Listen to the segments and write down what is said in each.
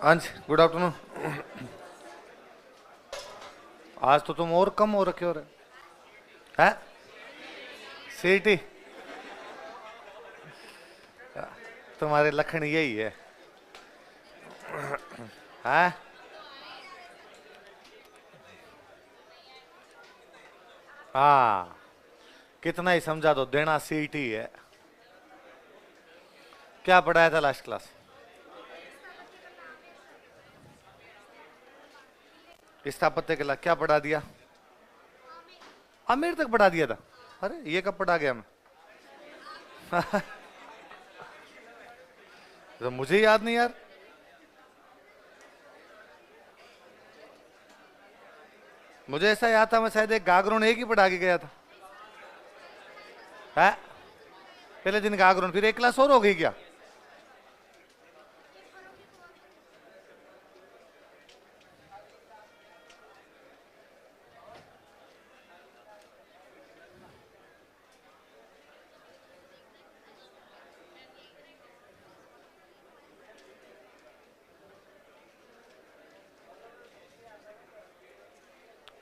हाँ जी, good afternoon. आज तो तुम और कम हो रखे हो रहे हैं। सीटी तुम्हारे लखन यही है। हैं? हाँ, कितना ही समझा दो, देना सीटी है। क्या पढ़ाया था लास्ट क्लास? स्थापत्य कला क्या पढ़ा दिया? आमेर तक पढ़ा दिया था। अरे ये कब पढ़ा गया मैं? तो मुझे याद नहीं यार। मुझे ऐसा याद था मैं शायद एक गागरोन एक ही पढ़ा के गया था। है? पहले दिन गागरोन, फिर एक क्लास और हो गई क्या?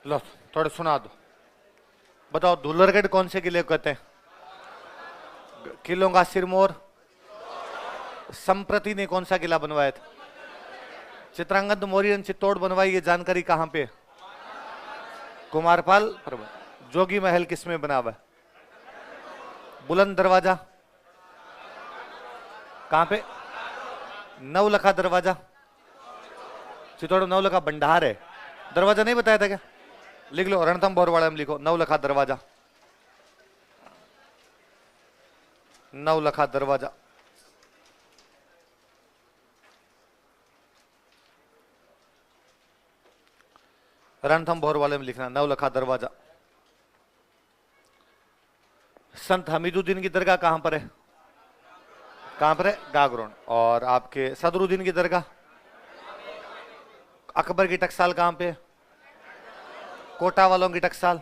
लो थोड़े सुना दो। बताओ धुलरगढ़ कौन से किले को कहते हैं? किलों का सिरमौर। संप्रति ने कौन सा किला बनवाया था? चित्रांगद मौर्य ने चित्तौड़ बनवाई, ये जानकारी कहां पे है? कुमारपाल पर्वत। जोगी महल किसमें बना हुआ है? बुलंद दरवाजा कहां पे? नवलखा दरवाजा। चित्तौड़ नवलखा भंडार है, दरवाजा नहीं बताया था क्या? लिख लो, रणथंभ बोरवाड़ा में लिखो नवलखा दरवाजा। नवलखा दरवाजा। रणथंभ बोरवाड़े में लिखना नवलखा दरवाजा। संत हमीदुद्दीन की दरगाह कहां पर है? कहां पर है? गागरोन। और आपके सदरुद्दीन की दरगाह? अकबर की टकसाल कहां पे है? कोटा वालों की टकसाल?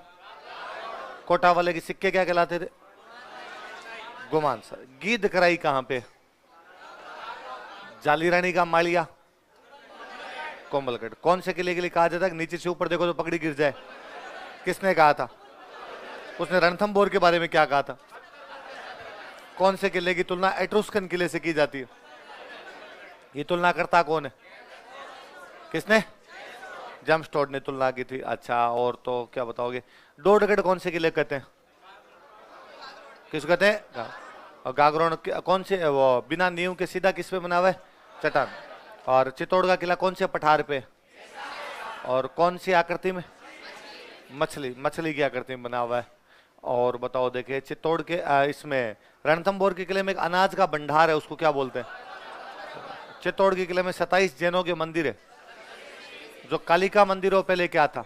कोटा वाले के सिक्के क्या कहलाते थे? गुमान सर। गीद कराई कहां पे? जाली रानी का मालिया? कोमलगढ़। कौन से किले के लिए कहा जाता है नीचे से ऊपर देखो तो पगड़ी गिर जाए? किसने कहा था? उसने रणथंभौर के बारे में क्या कहा था? कौन से किले की तुलना एट्रुस्कन किले से की जाती है? ये तुलना करता कौन है? किसने? जमस्टोड ने तुलना की थी। अच्छा, और तो क्या बताओगे? डोडगढ़ कौन से किले कहते हैं? किस कहते हैं? और गागरोन कौन से वो बिना नींव के सीधा किस पे बना हुआ है? चट्टान। और चित्तौड़ का किला कौन से पठार पे? और कौन सी आकृति में? मछली। मछली की आकृति में बना हुआ है। और बताओ, देखिए चित्तौड़ के इसमें रणथंभौर के किले में एक अनाज का भंडार है, उसको क्या बोलते हैं? चित्तौड़ के किले में 27 जैनों के मंदिर है। जो कालिका मंदिर हो पहले क्या था?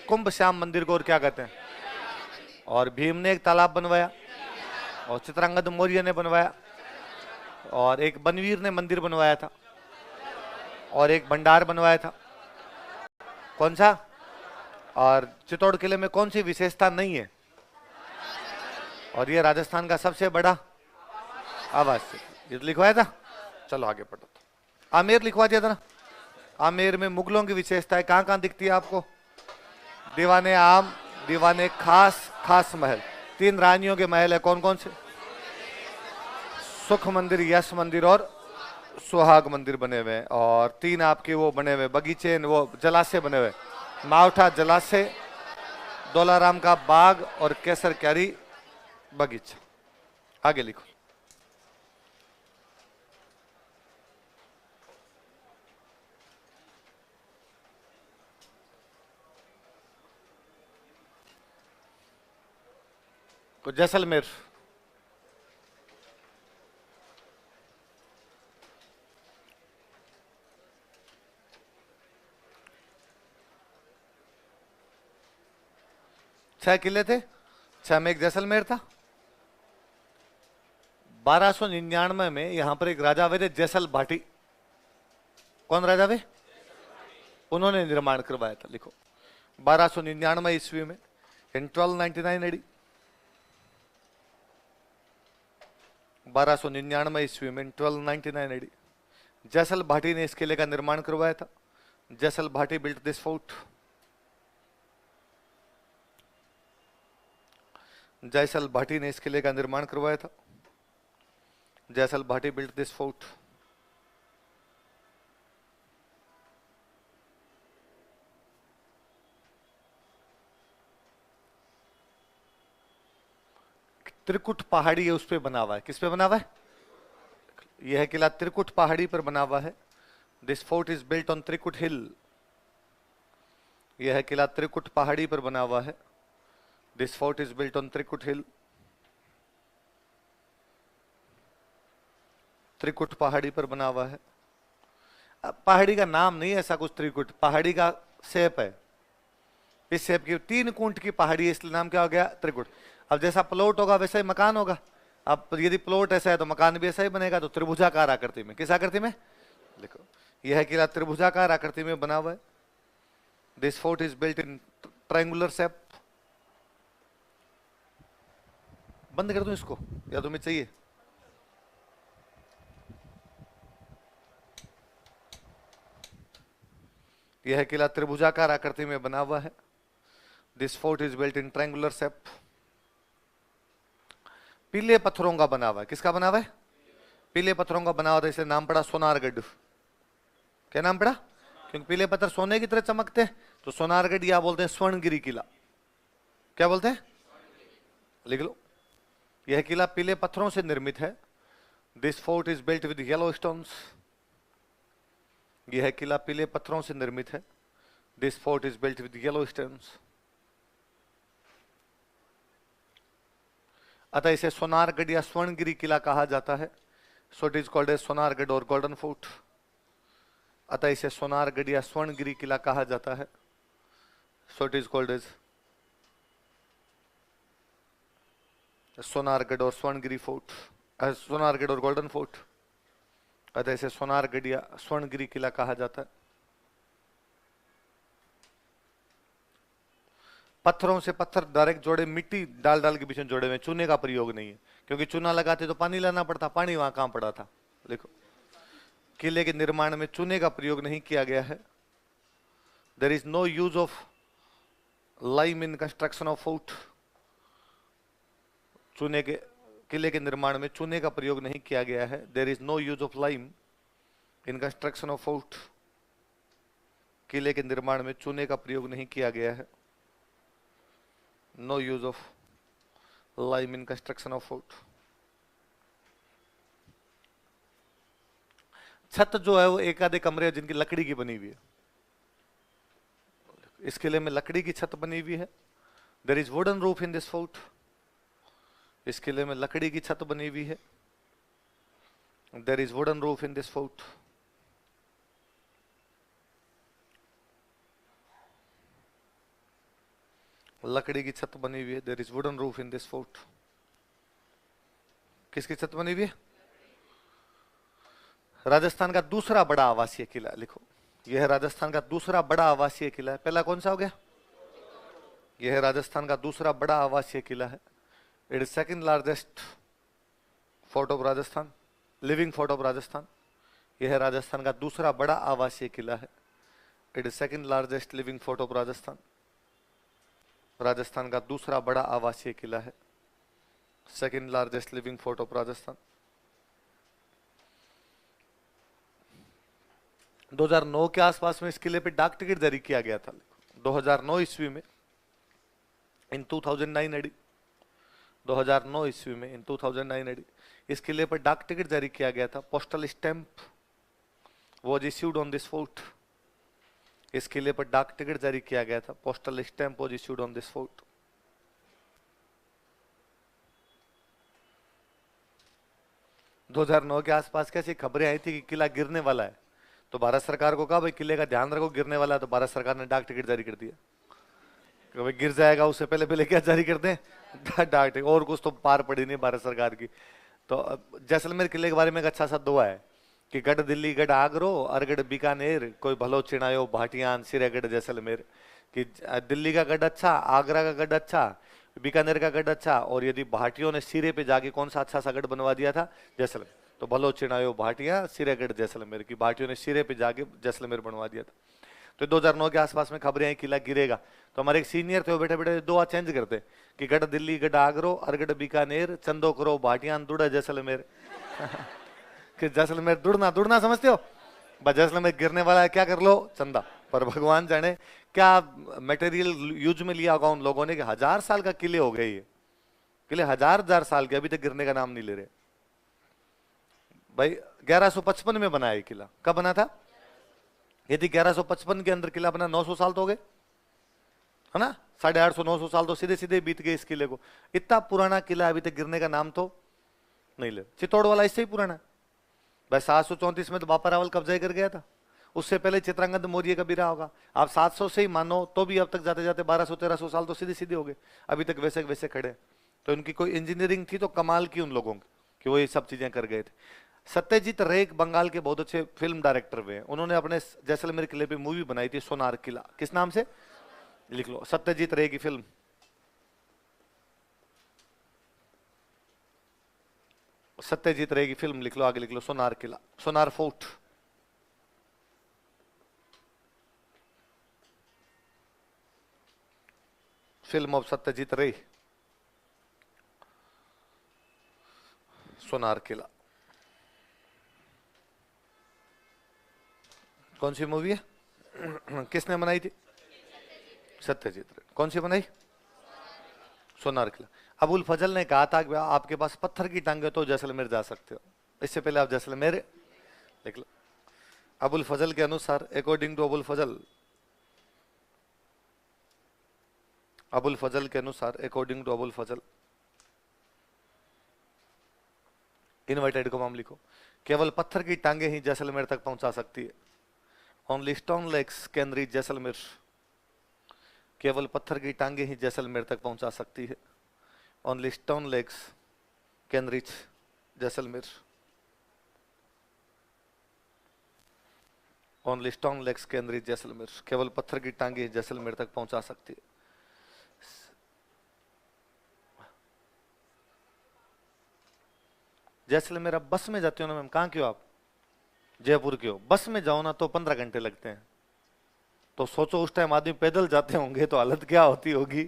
कुंभ श्याम मंदिर को और क्या कहते हैं? और भीम ने एक तालाब बनवाया, और चित्रांगद मौर्य ने बनवाया, और एक बनवीर ने मंदिर बनवाया था, और एक भंडार बनवाया था। कौन सा? और चित्तौड़ किले में कौन सी विशेषता नहीं है? और ये राजस्थान का सबसे बड़ा आवास। ये लिखवाया था। चलो आगे पढ़ो। आमेर लिखवा दिया था ना। आमेर में मुगलों की विशेषताएं कहां कहां दिखती है आपको? दीवाने आम, दीवाने खास, खास महल। 3 रानियों के महल है, कौन कौन से? सुख मंदिर, यश मंदिर और सुहाग मंदिर बने हुए हैं। और 3 आपके वो बने हुए बगीचे, वो जलाशय बने हुए, मावठा जलाशय, दौलाराम का बाग और केसर क्यारी बगीचा। आगे लिखो। तो जैसलमेर। छह किले थे, 6 में एक जैसलमेर था। 1299 में यहां पर एक राजा हुए थे जैसल भाटी। कौन राजा वे? उन्होंने निर्माण करवाया था। लिखो 1299 ईस्वी में, इन 1299 एडी। 1299 ईस्वी में, 1299 एडी जैसल भाटी ने इस किले का निर्माण करवाया था। जैसल भाटी बिल्ट दिस फोर्ट। जैसल भाटी ने इस किले का निर्माण करवाया था। जैसल Bhati built this fort. Trikut पहाड़ी है, उस पे बना हुआ है। किस पे बना हुआ है? यह किला त्रिकुट पहाड़ी पर बना हुआ है। This fort is built on Trikut hill. यह किला त्रिकुट पहाड़ी पर बना हुआ है। This fort is built on Trikut hill. Trikut पहाड़ी पर बना हुआ है। अब पहाड़ी का नाम नहीं है ऐसा कुछ, त्रिकुट पहाड़ी का शेप है। इस शेप की 3 कूंट की पहाड़ी है, इसलिए नाम क्या हो गया? त्रिकुट। अब जैसा प्लॉट होगा वैसा ही मकान होगा। अब यदि प्लॉट ऐसा है तो मकान भी ऐसा ही बनेगा। तो त्रिभुजाकार आकृति में, किस आकृति में? लिखो, यह किला त्रिभुजाकार आकृति में बना हुआ है। This fort is built in triangular shape. बंद कर दूं इसको या तुम्हें चाहिए? यह किला त्रिभुजाकार आकृति में बना हुआ है। This fort is built in triangular shape. पीले पत्थरों का बना हुआ है। किसका बना हुआ है? पीले पत्थरों का बना हुआ था, इसलिए नाम पड़ा सोनारगढ़। क्या नाम पड़ा? क्योंकि पीले पत्थर सोने की तरह चमकते हैं, तो सोनारगढ़ या बोलते हैं स्वर्णगिरी किला। क्या बोलते हैं? लिख लो, यह किला पीले पत्थरों से निर्मित है। This fort is built with yellow stones. यह किला पीले पत्थरों से निर्मित है। This fort is built with yellow stones. अतः इसे सोनारगढ़ या स्वर्णगिरी किला कहा जाता है। So it is called as Sonargarh और गोल्डन फोर्ट। अतः इसे सोनारगढ़ या स्वर्णगिरी किला कहा जाता है। So it is called as Sonargarh और स्वर्णगिरी फोर्ट, सोनारगढ़ और गोल्डन फोर्ट। अतः इसे सोनारगढ़ या स्वर्णगिरी किला कहा जाता है। पत्थरों से पत्थर डायरेक्ट जोड़े, मिट्टी डाल डाल के बीच में जोड़े हुए, चूने का प्रयोग नहीं है, क्योंकि चूना लगाते तो पानी लाना पड़ता, पानी वहां कहां पड़ा था। देखो, किले के निर्माण में चूने का प्रयोग नहीं किया गया है। There is no use of lime in construction of fort. चूने के किले के निर्माण में चूने का प्रयोग नहीं किया गया है। There is no use of lime in construction of fort. किले के निर्माण में चूने का प्रयोग नहीं किया गया है। No use of lime in construction of fort. छत जो है वो एक आधे कमरे हैं जिनकी लकड़ी की बनी हुई है। इस किले में लकड़ी की छत बनी हुई है। There is wooden roof in this fort. इस किले में लकड़ी की छत बनी हुई है। There is wooden roof in this fort. लकड़ी की छत बनी हुई है। There is wooden roof in this fort. किसकी छत बनी हुई है? राजस्थान का दूसरा बड़ा आवासीय किला। लिखो, यह है राजस्थान का दूसरा बड़ा आवासीय किला है। पहला कौन सा हो गया? यह है राजस्थान का दूसरा बड़ा आवासीय किला है। It is second largest fort of Rajasthan, living fort of Rajasthan. यह है राजस्थान का दूसरा बड़ा आवासीय किला है। It is second largest living fort of Rajasthan. Rajasthan का दूसरा बड़ा आवासीय किला है, second largest living fort of Rajasthan. 2009 के आसपास में इस किले पे डाक टिकट जारी किया गया था। 2009 ईस्वी में, इन 2009 एडी, 2009 ईस्वी में, इन 2009 एडी, इस किले पर डाक टिकट जारी किया गया था। Postal stamp was issued on this fort. इस किले पर डाक टिकट जारी किया गया था। Postal stamp was issued on this fort. दो 2009 के आसपास कैसी खबरें आई थी कि किला गिरने वाला है, तो भारत सरकार को कहा भाई किले का ध्यान रखो, गिरने वाला है। तो भारत सरकार ने डाक टिकट जारी कर दिया कि भाई गिर जाएगा, उससे पहले पहले क्या जारी कर दें? डाक टिकट। और कुछ तो पार पड़ी नहीं भारत सरकार की। तो जैसलमेर किले के बारे में एक अच्छा सा दुआ है कि गढ़ दिल्ली गढ़ आगरो, अरगढ़ बीकानेर, कोई भलो चिणायो भाटियान सिरेगढ़ जैसलमेर। कि दिल्ली का गढ़ अच्छा, आगरा का गढ़ अच्छा, बीकानेर का गढ़ अच्छा, और यदि भाटियों ने सिरे पे जाके कौन सा अच्छा सा गढ़ बनवा दिया था? जैसलमेर। तो भलो चिड़ायो भाटिया सिरेगढ़ जैसलमेर की भाटियों ने सिरे पे जाके जैसलमेर बनवा दिया था। तो 2009 के आसपास में खबरें आई किला गिरेगा, तो हमारे एक सीनियर थे वो बैठे बैठे दो चेंज करते कि गढ़ दिल्ली गढ़ आगरो अरगढ़ बीकानेर चंदो करो भाटियान दुड़ा जैसलमेर कि जैसलमेर दुड़ना दुड़ना समझते हो, बस जैसलमेर गिरने वाला है, क्या कर लो चंदा। पर भगवान जाने क्या मटेरियल यूज में लिया होगा उन लोगों ने कि 1000 साल का किले हो गए, ये किले 1000 साल के अभी तक गिरने का नाम नहीं ले रहे भाई। 1155 में बना है किला, कब बना था? यदि 1155 के अंदर किला बना 900 साल तो हो गए, है ना? 850 900 साल तो सीधे सीधे बीत गए इस किले को। इतना पुराना किला अभी तक गिरने का नाम तो नहीं ले। चित्तौड़ वाला इससे ही पुराना है भाई। 734 में तो बापा रावल कब्जा कर गया था, उससे पहले चित्रांगद मौर्य का भी रहा होगा। आप 700 से ही मानो तो भी अब तक जाते जाते 1200-1300 साल तो सीधे सीधे हो गए, अभी तक वैसे वैसे खड़े। तो उनकी कोई इंजीनियरिंग थी तो कमाल की उन लोगों की कि वो ये सब चीजें कर गए थे। सत्यजीत रे बंगाल के बहुत अच्छे फिल्म डायरेक्टर हुए हैं, उन्होंने अपने जैसलमेर किले पे मूवी बनाई थी सोनार किला। किस नाम से? लिख लो, सत्यजीत रे की फिल्म। सत्यजीत रे की फिल्म लिख लो, आगे लिख लो सोनार किला, सोनार फोर्ट। फिल्म ऑफ सत्यजीत रे, सोनार किला। कौन सी मूवी है? किसने बनाई थी? सत्यजीत रे। कौन सी बनाई? सोनार किला। अबुल फजल ने कहा था कि आपके पास पत्थर की टांगे तो जैसलमेर जा सकते हो, इससे पहले आप जैसलमेर देख लो। अबुल फजल के अनुसार, अकॉर्डिंग टू अबुल फजल, अबुल फजल के अनुसार, according to Abul Fazal, inverted comma लिखो, केवल पत्थर की टांगे ही जैसलमेर तक पहुंचा सकती है। Only stone legs can reach Jaisalmer. केवल पत्थर की टांगे ही जैसलमेर तक पहुंचा सकती है। Only stone legs can reach Jaisalmer. Only stone legs can reach Jaisalmer. केवल पत्थर की टांगे ही जैसलमेर तक पहुंचा सकती है। जैसलमेर अब बस में जाते हो ना मैम? कहाँ के हो आप? जयपुर के हो। बस में जाओ ना तो 15 घंटे लगते हैं। तो सोचो उस टाइम आदमी पैदल जाते होंगे तो हालत क्या होती होगी।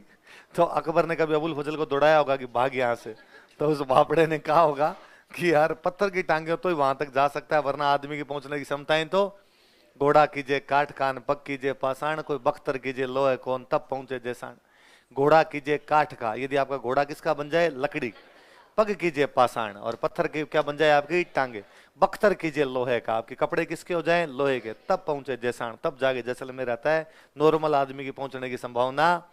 तो अकबर ने कभी अबुल फजल को दौड़ाया होगा कि भाग यहाँ से, तो उस बापड़े ने कहा होगा कि यार पत्थर की टांगे तो ही वहां तक जा सकता है, वरना आदमी की पहुंचने की क्षमताएं तो। घोड़ा कीजिए काठ कान, पग कीजिए पाषाण, कोई बख्तर कीजिए लोहे कौन, तब पहुंचे जैसाण। घोड़ा कीजिए काठ का, यदि आपका घोड़ा किसका बन जाए? लकड़ी। पग कीजिए पाषाण, और पत्थर की क्या बन जाए? आपकी टांगे। बख्तर कीजिए लोहे का, आपके कपड़े किसके हो जाएं? लोहे के, तब पहुंचे जैसाण, तब जाके जैसलमेर रहता है। नॉर्मल आदमी की पहुंचने की संभावना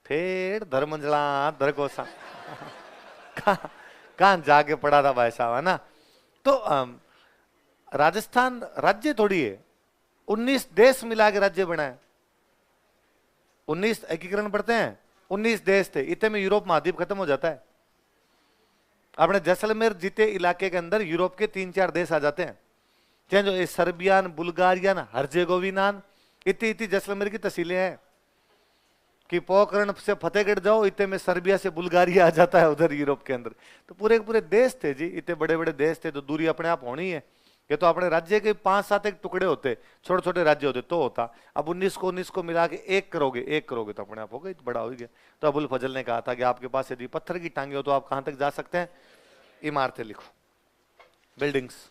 फिर धर्मंजला धरकोसा कहां जाके पड़ा था भाई साहब, है ना? तो राजस्थान राज्य थोड़ी है, 19 देश मिला के राज्य बना है। 19 एकीकरण पढ़ते हैं, 19 देश थे, इतने में यूरोप महाद्वीप खत्म हो जाता है। अपने जैसलमेर जीते इलाके के अंदर यूरोप के 3-4 देश आ जाते हैं, चाहे जो सर्बियान, बुल्गारियन, हर्जेगोविनान, इतनी इतनी जैसलमेर की तहसीलें हैं कि पोखरण से फतेहगढ़ जाओ, इतने में सर्बिया से बुल्गारिया आ जाता है उधर यूरोप के अंदर। तो पूरे पूरे देश थे जी, इतने बड़े बड़े देश थे, तो दूरी अपने आप होनी है। ये तो अपने राज्य के 5-7 एक टुकड़े होते, छोटे छोटे राज्य होते तो होता। अब 19 को मिला के एक करोगे तो अपने आप हो गए, बड़ा हो गया। तो अबुल फजल ने कहा था कि आपके पास यदि पत्थर की टांगे हो तो आप कहां तक जा सकते हैं? इमारतें लिखो, बिल्डिंग्स।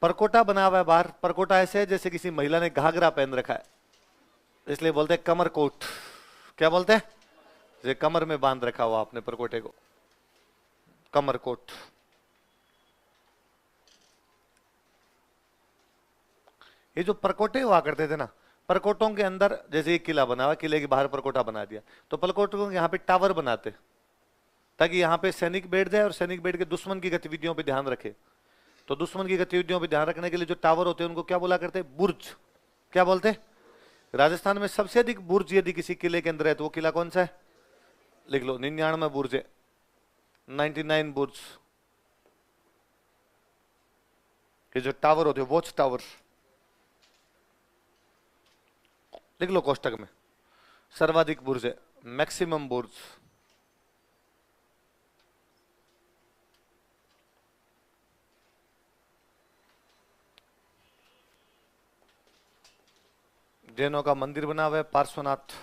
परकोटा बना हुआ है बाहर। परकोटा ऐसे है जैसे किसी महिला ने घाघरा पहन रखा है, इसलिए बोलते हैं कमर कोट। क्या बोलते हैं? ये कमर में बांध रखा हुआ आपने परकोटे को, कमर कोट। ये जो परकोटे हुआ करते थे ना, परकोटों के अंदर जैसे एक किला बना हुआ, किले के बाहर परकोटा बना दिया, तो परकोटों के यहाँ पे टावर बनाते ताकि यहाँ पे सैनिक बैठ जाए और सैनिक बैठ के दुश्मन की गतिविधियों पे ध्यान रखे। तो दुश्मन की गतिविधियों पे ध्यान रखने के लिए जो टावर होते हैं उनको क्या बोला करते हैं? बुर्ज। क्या बोलते हैं? राजस्थान में सबसे अधिक बुर्ज यदि किसी किले के अंदर है तो वो किला कौन सा है? लिख लो, 99 बुर्ज है, 99 बुर्ज। ये जो टावर होते हैं, वॉच टावर, लिख लो कोष्टक में। सर्वाधिक बुर्ज है, मैक्सिमम बुर्ज। जैनों का मंदिर बना हुआ है पार्श्वनाथ।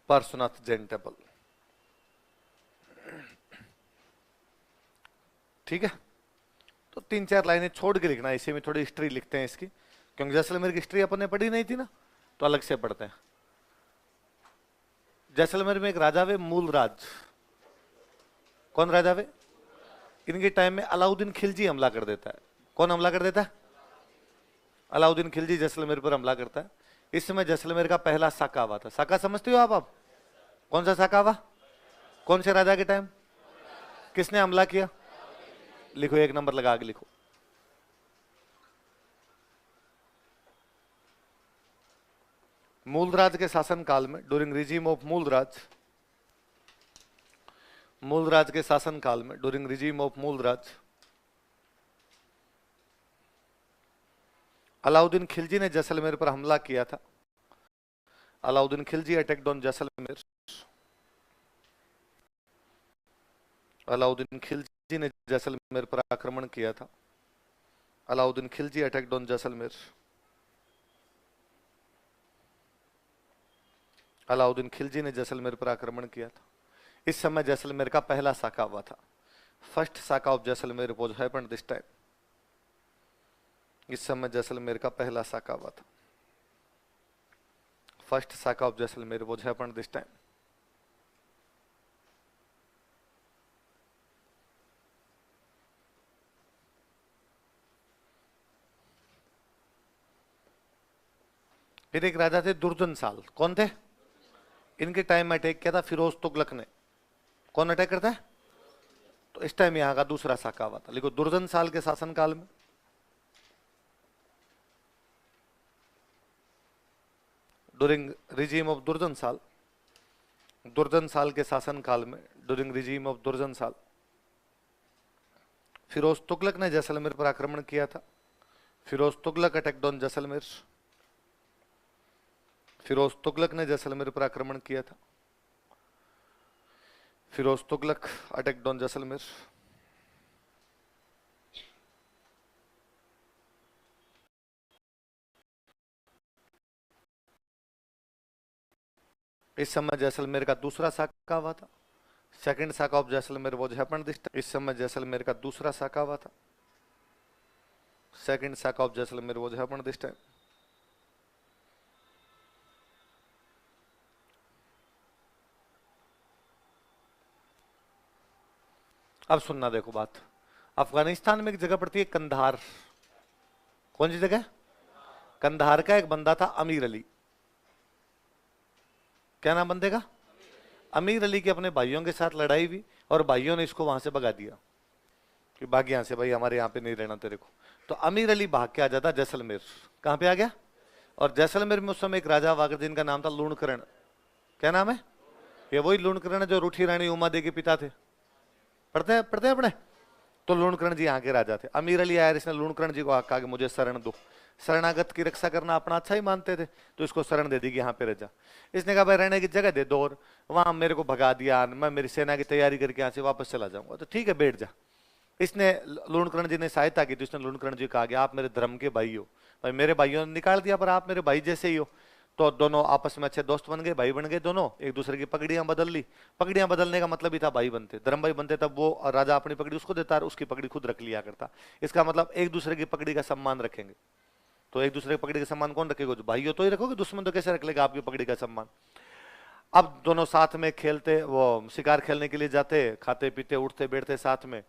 पार्श्वनाथ जैन टेम्पल। ठीक है, तो 3-4 लाइनें छोड़ के लिखना, इसी में थोड़ी हिस्ट्री लिखते हैं इसकी, क्योंकि जैसलमेर की हिस्ट्री अपन ने पढ़ी नहीं थी ना, तो अलग से पढ़ते हैं। जैसलमेर में एक राजा वे मूलराज। कौन राजा वे? इनके टाइम में अलाउद्दीन खिलजी हमला कर देता है। कौन हमला कर देता है? अलाउद्दीन खिलजी जैसलमेर पर हमला करता है। इस समय जैसलमेर का पहला साका हुआ था। साका समझते हो आप? कौन सा साका हुआ? कौन से राजा के टाइम? किसने हमला किया? लिखो, 1 नंबर लगा के लिखो। मूलराज के शासन काल में, during regime of Mulraj, Mulraj के शासन काल में, during regime of Mulraj, Alauddin Khilji ने जैसलमेर पर हमला किया था। Alauddin Khilji attacked on Jaisalmer. अलाउद्दीन खिलजी ने जैसलमेर पर आक्रमण किया था। Alauddin Khilji attacked on Jaisalmer. अलाउद्दीन खिलजी ने जैसलमेर पर आक्रमण किया था। इस समय जैसलमेर का पहला साका हुआ था। First Saka of Jaisalmer was happened this time. इस समय जैसलमेर का पहला साका हुआ था। First Saka of Jaisalmer was happened this time. फिर एक राजा थे दुर्जन साल। कौन थे? इनके टाइम में अटैक किया था फिरोज तुगलक ने। कौन अटैक करता है? तो इस टाइम यहां का दूसरा साका हुआ था। लिखो, दुर्जन साल के शासनकाल में, ड्यूरिंग रिजीम ऑफ दुर्जन साल, दुर्जन साल के शासनकाल में, ड्यूरिंग रिजीम ऑफ दुर्जन साल, फिरोज तुगलक ने जैसलमेर पर आक्रमण किया था। Firoz Tughlaq attacked on Jaisalmer. फिरोज तुगलक ने जैसलमेर पर आक्रमण किया था। Firoz Tughlaq attacked on Jaisalmer. इस समय जैसलमेर का दूसरा साका हुआ था। Second saka of Jaisalmer was happened this time. इस समय जैसलमेर का दूसरा साका हुआ था। Second saka of Jaisalmer was happened this time. अब सुनना, देखो बात। अफगानिस्तान में एक जगह पड़ती है कंधार। कौन सी जगह? कंधार का एक बंदा था अमीर अली। क्या नाम बंदे का? अमीर अली के अपने भाइयों के साथ लड़ाई हुई और भाइयों ने इसको वहां से भगा दिया कि भाग यहां से भाई, हमारे यहाँ पे नहीं रहना तेरे को। तो अमीर अली भाग के आ जाता जैसलमेर। कहां पे आ गया? और जैसलमेर में उस समय एक राजा हुआ जिनका नाम था लूणकरण। क्या नाम है? ये वही लूणकरण है जो रूठी रानी उमा दे के पिता थे। पढ़ते हैं अपने। तो लूणकरण जी यहाँ के राजा थे। अमीर अली आया, इसने लूणकरण जी को कहा कि मुझे शरण दो। शरणागत की रक्षा करना अपना अच्छा ही मानते थे, तो इसको शरण दे दी कि यहाँ पे रह जा। इसने कहा भाई रहने की जगह दे दो, और वहां मेरे को भगा दिया, मैं मेरी सेना की तैयारी करके यहाँ से वापस चला जाऊंगा। तो ठीक है, बैठ जा। इसने लूणकरण जी ने सहायता की, तो इसने लूणकरण जी कहा कि आप मेरे धर्म के भाई हो। भाई मेरे भाइयों ने निकाल दिया, पर आप मेरे भाई जैसे ही हो। तो दोनों आपस में अच्छे दोस्त बन गए, भाई बन गए दोनों। एक दूसरे की पगड़ियां बदल ली। पगड़ियां बदलने का मतलब ही था भाई बनते, धर्म भाई बनते। तब वो राजा अपनी पगड़ी उसको देता और उसकी पगड़ी खुद रख लिया करता। इसका मतलब एक दूसरे की पगड़ी का सम्मान रखेंगे। तो एक दूसरे की पगड़ी का सम्मान कौन रखेगा? जो भाई हो तो ही रखोगे, दुश्मन तो कैसे रख लेगा आपकी पगड़ी का सम्मान? अब दोनों साथ में खेलते, वो शिकार खेलने के लिए जाते, खाते पीते उठते बैठते साथ में।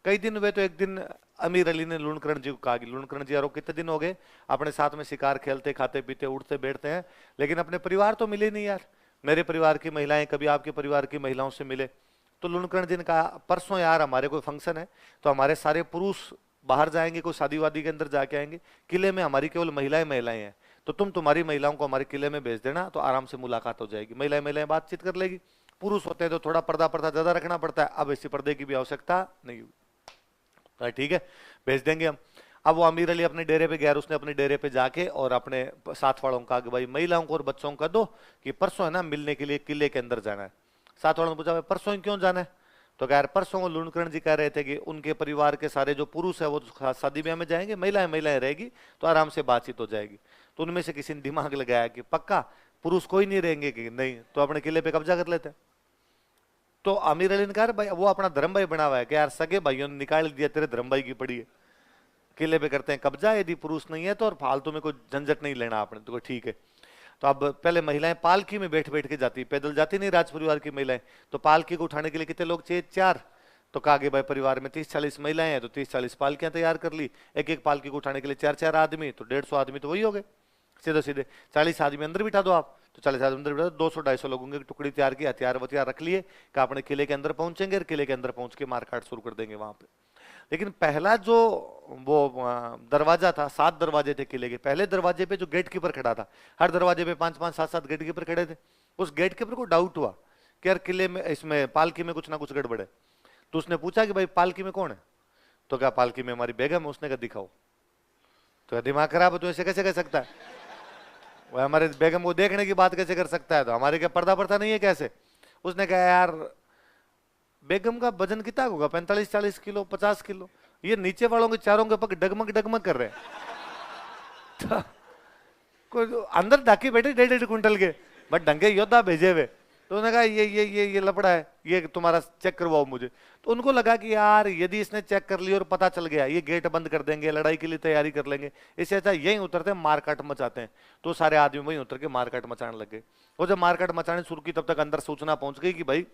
कई दिन हुए, तो एक दिन अमीर अली ने लूणकरण जी को कहा कि लूणकरण जी यारो, कितने दिन हो गए अपने साथ में शिकार खेलते खाते पीते उठते बैठते हैं, लेकिन अपने परिवार तो मिले नहीं यार। मेरे परिवार की महिलाएं कभी आपके परिवार की महिलाओं से मिले। तो लूणकरण जी ने कहा परसों यार हमारे कोई फंक्शन है, तो हमारे सारे पुरुष बाहर जाएंगे, कोई शादी वादी के अंदर जाके आएंगे, किले में हमारी केवल महिलाएं महिलाएं हैं। तो तुम तुम्हारी महिलाओं को हमारे किले में भेज देना, तो आराम से मुलाकात हो जाएगी, महिलाएं महिलाएं बातचीत कर लेगी। पुरुष होते हैं तो थोड़ा पर्दा पर्दा ज्यादा रखना पड़ता है, अब ऐसी पर्दे की भी आवश्यकता नहीं हुई। ठीक है, भेज देंगे हम। अब वो अमीर अली अपने डेरे पे गया, उसने अपने डेरे पे जाके और अपने साथ वालों को कहा कि भाई महिलाओं को और बच्चों को कह दो कि परसों है ना मिलने के लिए किले के अंदर जाना है। साथ वालों ने पूछा भाई परसों ही क्यों जाना है? तो कह यार परसों वो लूणकरण जी कह रहे थे कि उनके परिवार के सारे जो पुरुष है वो शादी ब्याह में जाएंगे, महिलाएं महिलाएं रहेगी, तो आराम से बातचीत हो जाएगी। तो उनमें से किसी ने दिमाग लगाया कि पक्का पुरुष कोई नहीं रहेंगे? कि नहीं, तो अपने किले पे कब्जा कर लेते हैं। तो आमिर अली ने कहा भाई वो अपना धर्म भाई बना हुआ है कि यार सगे भाइयों ने निकाल दिया, तेरे धर्म भाई की पड़ी है, किले पे करते हैं कब्जा, यदि पुरुष नहीं है तो, और फालतू में कोई झंझट नहीं लेना आपने, तो ठीक है। तो अब पहले महिलाएं पालकी में बैठ बैठ के जाती, पैदल जाती नहीं राज परिवार की महिलाएं, तो पालकी को उठाने के लिए कितने लोग चाहिए? 4। तो कहा कि भाई परिवार में 30-40 महिलाएं हैं तो 30-40 पालकियां तैयार कर ली, एक एक पालकी को उठाने के लिए 4-4 आदमी, तो 150 आदमी तो वही हो गए सीधे सीधे। 40 आदमी अंदर बिठा दो आप, तो 40 आदमी अंदर बिठा दो, 200-250 लोगों की टुकड़ी तैयार की, हथियार वथियार रख लिए कि अपने किले के अंदर पहुंचेंगे और किले के अंदर पहुंच के मारकाट शुरू कर देंगे वहां पे। लेकिन पहला जो वो दरवाजा था, 7 दरवाजे थे किले के, पहले दरवाजे पे जो गेट कीपर खड़ा था, हर दरवाजे पे 5-5 7-7 गेट कीपर खड़े थे। उस गेट कीपर को डाउट हुआ कि यार किले में, इसमें पालकी में कुछ ना कुछ गड़बड़ है। तो उसने पूछा कि भाई पालकी में कौन है? तो क्या पालकी में हमारी बेगम है। उसने कहा दिखाओ। तो दिमाग खराब है, तो ऐसे कैसे कर सकता है? वह हमारे बेगम को देखने की बात कैसे कर सकता है? तो हमारे क्या पर्दा पर्दा नहीं है कैसे? उसने कहा यार बेगम का वजन कितना होगा? 45-40 किलो, 50 किलो। ये नीचे वालों के चारों के पग डगमग डगमग कर रहे हैं। तो कोई अंदर ढाकी बैठे 1.5 क्विंटल के, बट ढंगे योद्धा भेजे हुए। तो उन्होंने कहा ये लफड़ा है, ये तुम्हारा चेक करवाओ मुझे। तो उनको लगा कि यार यदि इसने चेक कर लिया और पता चल गया, ये गेट बंद कर देंगे, लड़ाई के लिए तैयारी कर लेंगे, इससे अच्छा यही उतरते मारकाट मचाते हैं। तो सारे आदमी वहीं उतर के मारकाट मचाने लगे। और जब मारकाट मचाने शुरू की तब तक अंदर सूचना पहुंच गई कि भाई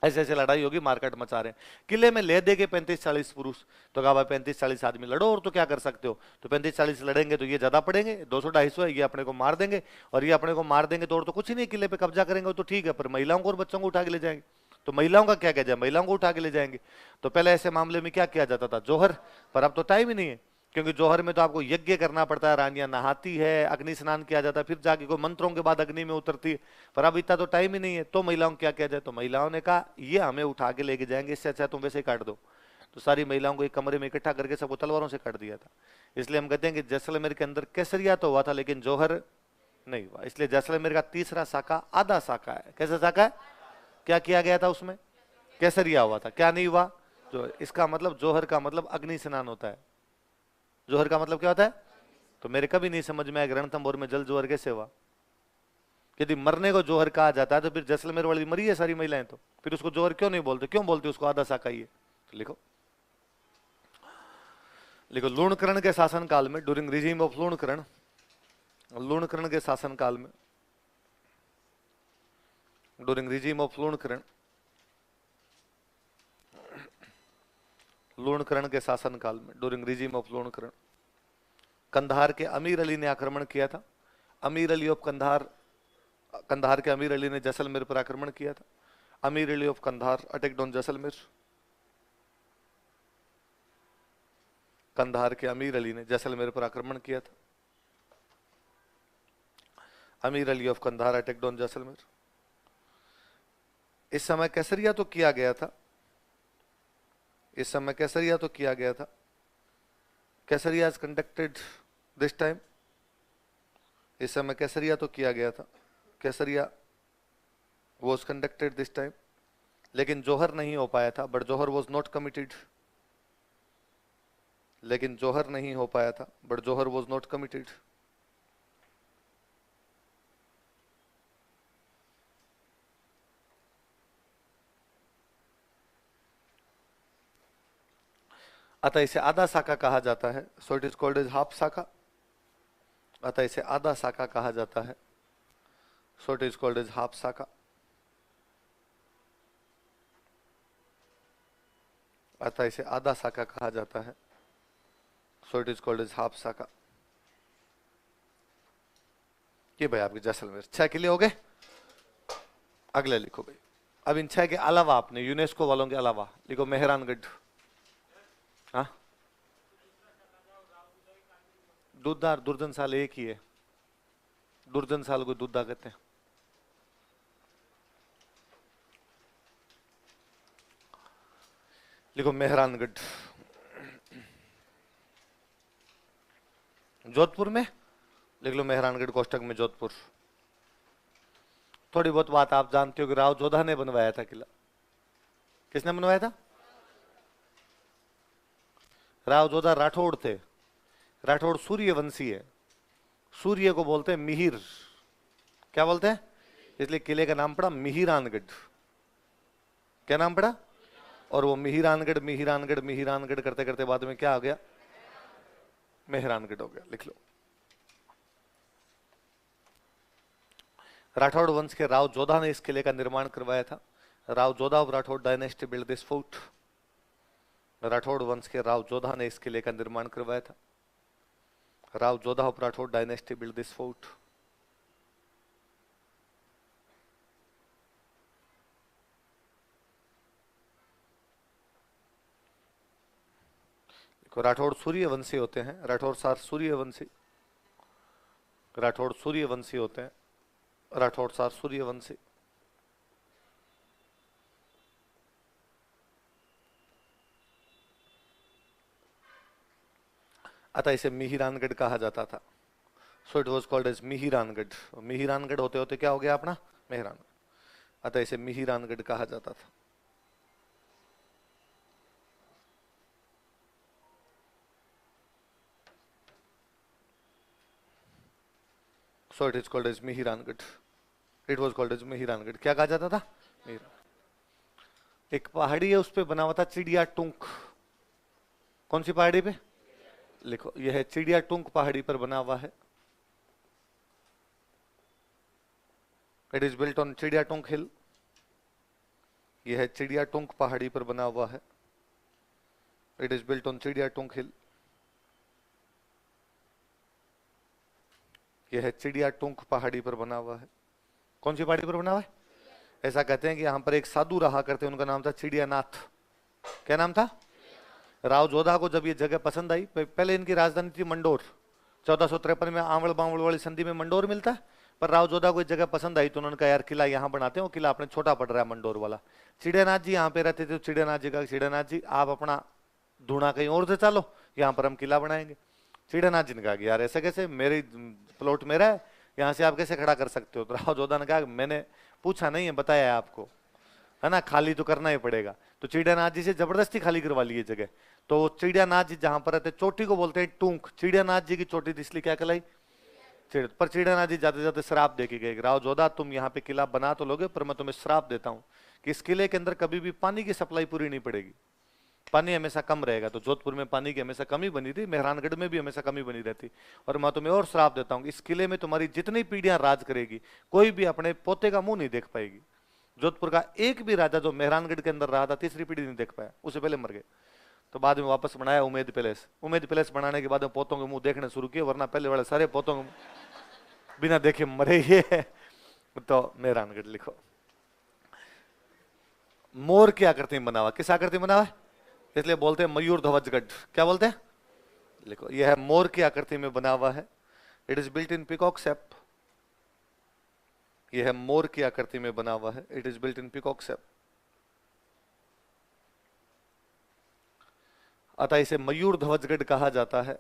ऐसे ऐसे लड़ाई होगी, मारकाट मचा रहे हैं। किले में ले दे के 35-40 पुरुष। तो कहा भाई 35-40 आदमी लड़ो, और तो क्या कर सकते हो? तो 35-40 लड़ेंगे तो ये ज्यादा पड़ेंगे, 200-250 है, ये अपने को मार देंगे, और ये अपने को मार देंगे तो और तो कुछ ही नहीं, किले पे कब्जा करेंगे तो ठीक है, पर महिलाओं को और बच्चों को उठा के ले जाएंगे। तो महिलाओं का क्या किया जाए? महिलाओं को उठा के ले जाएंगे। तो पहले ऐसे मामले में क्या किया जाता था? जोहर। पर अब तो टाइम ही नहीं है, क्योंकि जोहर में तो आपको यज्ञ करना पड़ता है, रानियां नहाती है, अग्नि स्नान किया जाता है, फिर जाके कोई मंत्रों के बाद अग्नि में उतरती है। पर अब इतना तो टाइम ही नहीं है। तो महिलाओं को क्या किया जाए? तो महिलाओं ने कहा ये हमें उठा के लेके जाएंगे, इससे अच्छा तुम वैसे ही काट दो। तो सारी महिलाओं को एक कमरे में इकट्ठा करके सबको तलवारों से काट दिया था। इसलिए हम कहते हैं कि जैसलमेर के अंदर केसरिया तो हुआ था, लेकिन जौहर नहीं हुआ। इसलिए जैसलमेर का तीसरा साका आधा साका है। कैसा साका है? क्या किया गया था उसमें? केसरिया हुआ था। क्या नहीं हुआ? जो इसका मतलब जौहर का मतलब अग्नि स्नान होता है। जोहर का मतलब क्या होता है? तो मेरे कभी नहीं समझ में आया रणथंभौर में जल जोहर कैसे हुआ। यदि मरने को जोहर कहा जाता है तो फिर जैसलमेर वाली मरी है सारी महिलाएं, तो फिर उसको जोहर क्यों नहीं बोलते? क्यों बोलते उसको आधा साका ही है? तो लिखो लिखो लूणकरण के शासन काल में, during regime of Lunkaran, Lunkaran के शासन काल में, during regime of Lunkaran, Lunkaran के शासन काल में, during regime of Lunkaran, Kandahar के अमीर अली ने आक्रमण किया था। अमीर अली ऑफ कंधार, कंधार के अमीर अली ने जैसलमेर पर आक्रमण किया था। Amir Ali of Kandahar attacked on Jaisalmer. Kandahar के अमीर अली ने जैसलमेर पर आक्रमण किया था। Amir Ali of Kandahar attacked on Jaisalmer. इस समय केसरिया तो किया गया था, इस समय केसरिया तो किया गया था। Kesariya is conducted this time. इस समय केसरिया तो किया गया था, kesariya was conducted this time. लेकिन जौहर नहीं हो पाया था, but jauhar was not committed. लेकिन जौहर नहीं हो पाया था, but jauhar was not committed. अतः इसे आधा साका कहा जाता है, so it is called as half saka. अतः इसे आधा साका कहा जाता है, so it is called as half saka. अतः इसे आधा साका कहा जाता है, so it is called as half saka. ये भाई आपके जैसलमेर 6 किले हो गए। अगले लिखो भाई। अब इन 6 के अलावा आपने यूनेस्को वालों के अलावा लिखो मेहरानगढ़। हाँ, दुद्धा और दुर्जन साल एक ही है। दुर्जन साल को दुद्धा कहते हैं। लिखो मेहरानगढ़। जोधपुर में, लिख लो मेहरानगढ़ कोष्टक में जोधपुर। थोड़ी बहुत बात आप जानते हो कि राव जोधा ने बनवाया था किला। किसने बनवाया था? राव जोधा राठौड़ थे। राठौड़ सूर्यवंशी है। सूर्य को बोलते हैं मिहिर। क्या बोलते हैं? इसलिए किले का नाम पड़ा मिहिरानगढ़। क्या नाम पड़ा? और वो मिहिरानगढ़ मिहिरानगढ़ मिहिरानगढ़ करते करते बाद में क्या आ गया? मेहरानगढ़ हो गया। लिख लो। राठौड़ वंश के राव जोधा ने इस किले का निर्माण करवाया था। Rao Jodha of Rathore dynasty build this fort. Rathore वंश के राव जोधा ने इस किले का निर्माण करवाया था। Rao Jodha of Rathore dynasty build this fort. Rathore Suryavanshi होते हैं। राठौड़ सार सूर्यवंशी। राठौड़ सूर्यवंशी होते हैं। राठौड़ सार सूर्यवंशी। अतः इसे मिहिरानगढ़ कहा जाता था। So it was called as Mihirangarh. Mihirangarh होते होते क्या हो गया अपना? मेहरानगढ़। अतः इसे मिहिरानगढ़ कहा जाता था। So it is called as मिहिरानगढ़। It was called as मिहिरानगढ़। क्या कहा जाता था? एक पहाड़ी है, उस पे बना हुआ था चिड़िया टुंक। कौन सी पहाड़ी पे? लिखो, यह है चिड़िया टुंक पहाड़ी पर बना हुआ है। इट इज बिल्ट ऑन चिड़िया टुंक हिल। यह है चिड़िया टुंक पहाड़ी पर बना हुआ है। इट इज बिल्ट ऑन चिड़िया टुंक हिल। यह है चिड़िया टुंक पहाड़ी पर बना हुआ है। कौन सी पहाड़ी पर बना हुआ है? ऐसा कहते हैं कि यहाँ पर एक साधु रहा करते, उनका नाम था चिड़ियानाथ। क्या नाम था? राव जोधा को जब ये जगह पसंद आई, पहले इनकी राजधानी थी मंडोर। 1453 में आंवल बांवल वाली संधि में मंडोर मिलता है, पर राव जोधा को ये जगह पसंद आई तो उन्होंने कहा यार किला यहाँ बनाते हैं। वो किला अपने छोटा पड़ रहा है मंडोर वाला। चिड़ियानाथ जी यहाँ पे रहते थे। चिड़ियानाथ जी का, चिड़ियानाथ जी आप अपना धूना कहीं और से चलो, यहाँ पर हम किला बनाएंगे। चिड़ियानाथ जी ने कहा कि यार ऐसे कैसे, मेरी प्लॉट मेरा है, यहाँ से आप कैसे खड़ा कर सकते हो? तो राव जोधा ने कहा मैंने पूछा नहीं है, बताया है आपको, है ना, खाली तो करना ही पड़ेगा। तो चिड़ियानाथ जी से जबरदस्ती खाली करवा ली जगह। तो चिड़ियानाथ जी जहां पर रहते, चोटी को बोलते हैं टूंक। चिड़ियानाथ जी की चोटी थी, इसलिए क्या कहलाई? पर चिड़ियानाथ जी जाते जाते श्राप दे के गए, राव जोधा तुम यहाँ पे किला बना तो लोगे, पर मैं तुम्हें श्राप देता हूँ कि इस किले के अंदर कभी भी पानी की सप्लाई पूरी नहीं पड़ेगी। पानी हमेशा कम रहेगा। तो जोधपुर में पानी की हमेशा कमी बनी थी, मेहरानगढ़ में भी हमेशा कमी बनी रहती। और मैं तुम्हें और श्राप देता हूँ, इस किले में तुम्हारी जितनी पीढ़ियां राज करेगी, कोई भी अपने पोते का मुंह नहीं देख पाएगी। जोधपुर का एक भी राजा जो मेहरानगढ़ के अंदर रहा था, तीसरी पीढ़ी नहीं देख पाया, उससे पहले मर गए। तो बाद में वापस बनाया उमेद पैलेस। उमेद पैलेस बनाने के बाद में पोतों के मुंह देखने शुरू किए, वरना पहले वाले सारे पोतों के मुंह बिना देखे मरे ही है। तो मेहरानगढ़ लिखो। मोर की आकृति में बना हुआ। किस आकृति में बना हुआ है? इसलिए बोलते हैं मयूर ध्वजगढ़। क्या बोलते हैं? लिखो, यह है मोर की आकृति में बना हुआ है। It is built in peacock shape. यह है मोर की आकृति में बना हुआ है। It is built in peacock shape. अतः इसे मयूर ध्वजगढ़ कहा जाता है।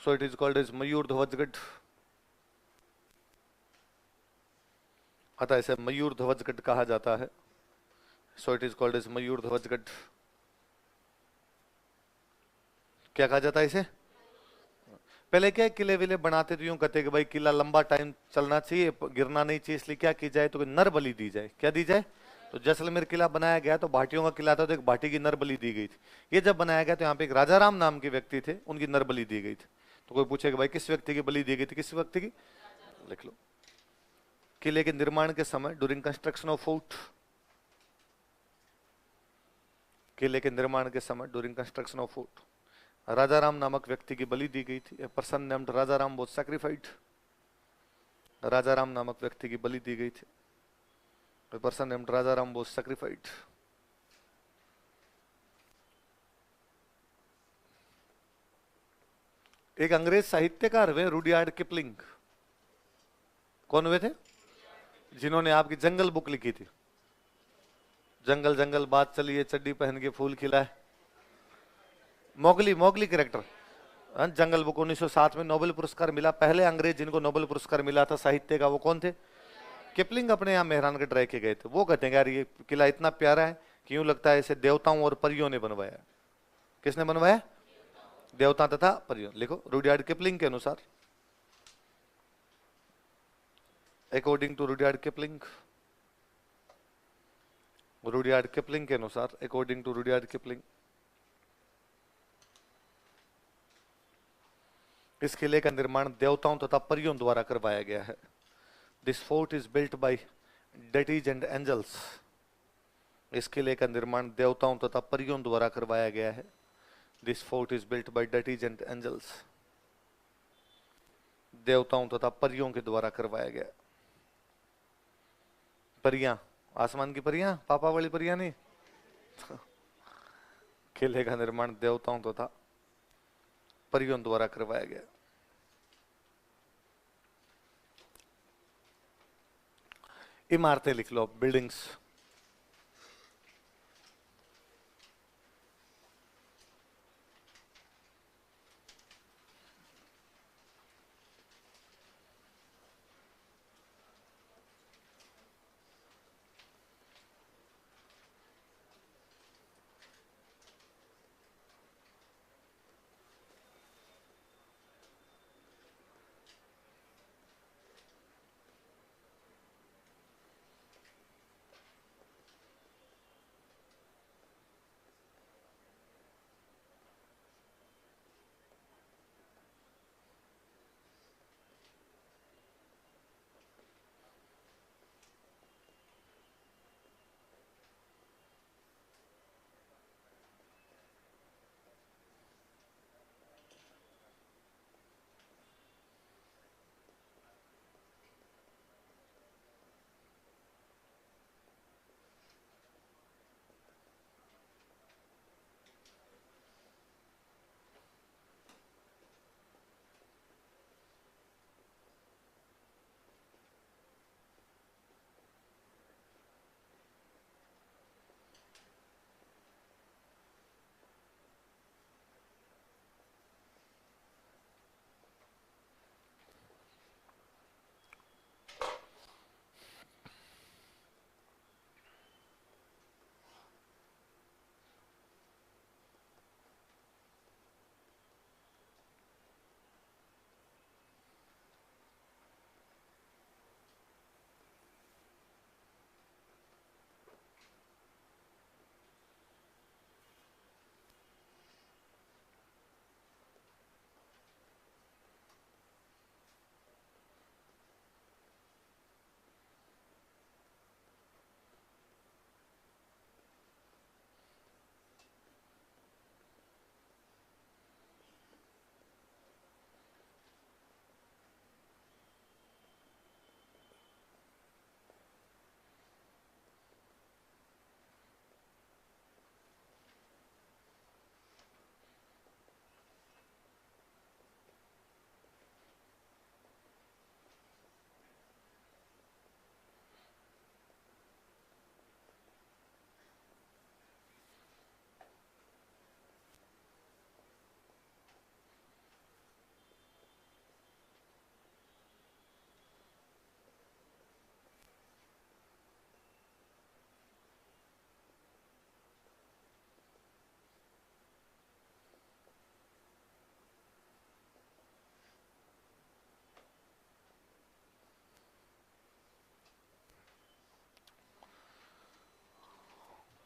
So it is called as Mayur Dhwajgarh. अतः इसे मयूर ध्वजगढ़ कहा जाता है। So it is called as Mayur Dhwajgarh. क्या कहा जाता है इसे? पहले क्या किले विले बनाते तो यूं कहते कि भाई किला लंबा टाइम चलना चाहिए, गिरना नहीं चाहिए, इसलिए क्या की जाए तो नर बलि दी जाए। क्या दी जाए? तो जैसलमेर किला बनाया गया तो भाटियों का किला था, तो एक भाटी की नर बलि दी गई थी। ये जब बनाया गया तो यहाँ पे एक राजा राम नाम के व्यक्ति थे, उनकी नर बलि दी गई थी। तो कोई पूछे कि भाई किस व्यक्ति की बलि दी गई थी, किस व्यक्ति की? लिख लो। किले के निर्माण के समय, ड्यूरिंग कंस्ट्रक्शन ऑफ फोर्ट, किले के निर्माण के समय, during construction of fort, Raja Ram नामक व्यक्ति की बलि दी गई थी। A person named Raja Ram was sacrificed. Raja Ram नामक व्यक्ति की बलि दी गई थी। A person named Raja Ram was sacrificed. एक अंग्रेज साहित्यकार हुए रुडयार्ड किपलिंग। कौन हुए थे? जिन्होंने आपकी जंगल बुक लिखी थी। जंगल जंगल बात चली है, चड्डी पहन के फूल खिलाए। Mowgli, Mowgli character. Jungle book 1907 में नोबेल पुरस्कार मिला। पहले अंग्रेज जिनको नोबेल पुरस्कार मिला था साहित्य का, वो कौन थे? किपलिंग अपने यहाँ मेहरानगढ़ रह के गए थे। वो कहते हैं यार ये किला इतना प्यारा है कि यूं लगता है इसे देवताओं और परियों ने बनवाया। किसने बनवाया? देवता तथा परियों। लिखो, रुडयार्ड किपलिंग के अनुसार, according to Rudyard Kipling, Rudyard Kipling के अनुसार, अकॉर्डिंग टू रुडयार्ड किपलिंग, इस किले का निर्माण देवताओं तथा परियों द्वारा करवाया गया है। This fort is built by deities and angels. इस किले का निर्माण देवताओं तथा परियों द्वारा करवाया गया है। This fort is built by deities and angels. देवताओं तथा परियों के द्वारा करवाया गया। परियां, आसमान की परियां, पापा वाली परियां नहीं। किले का निर्माण देवताओं तथा परियों द्वारा करवाया गया। इमारतें लिख लो, बिल्डिंग्स।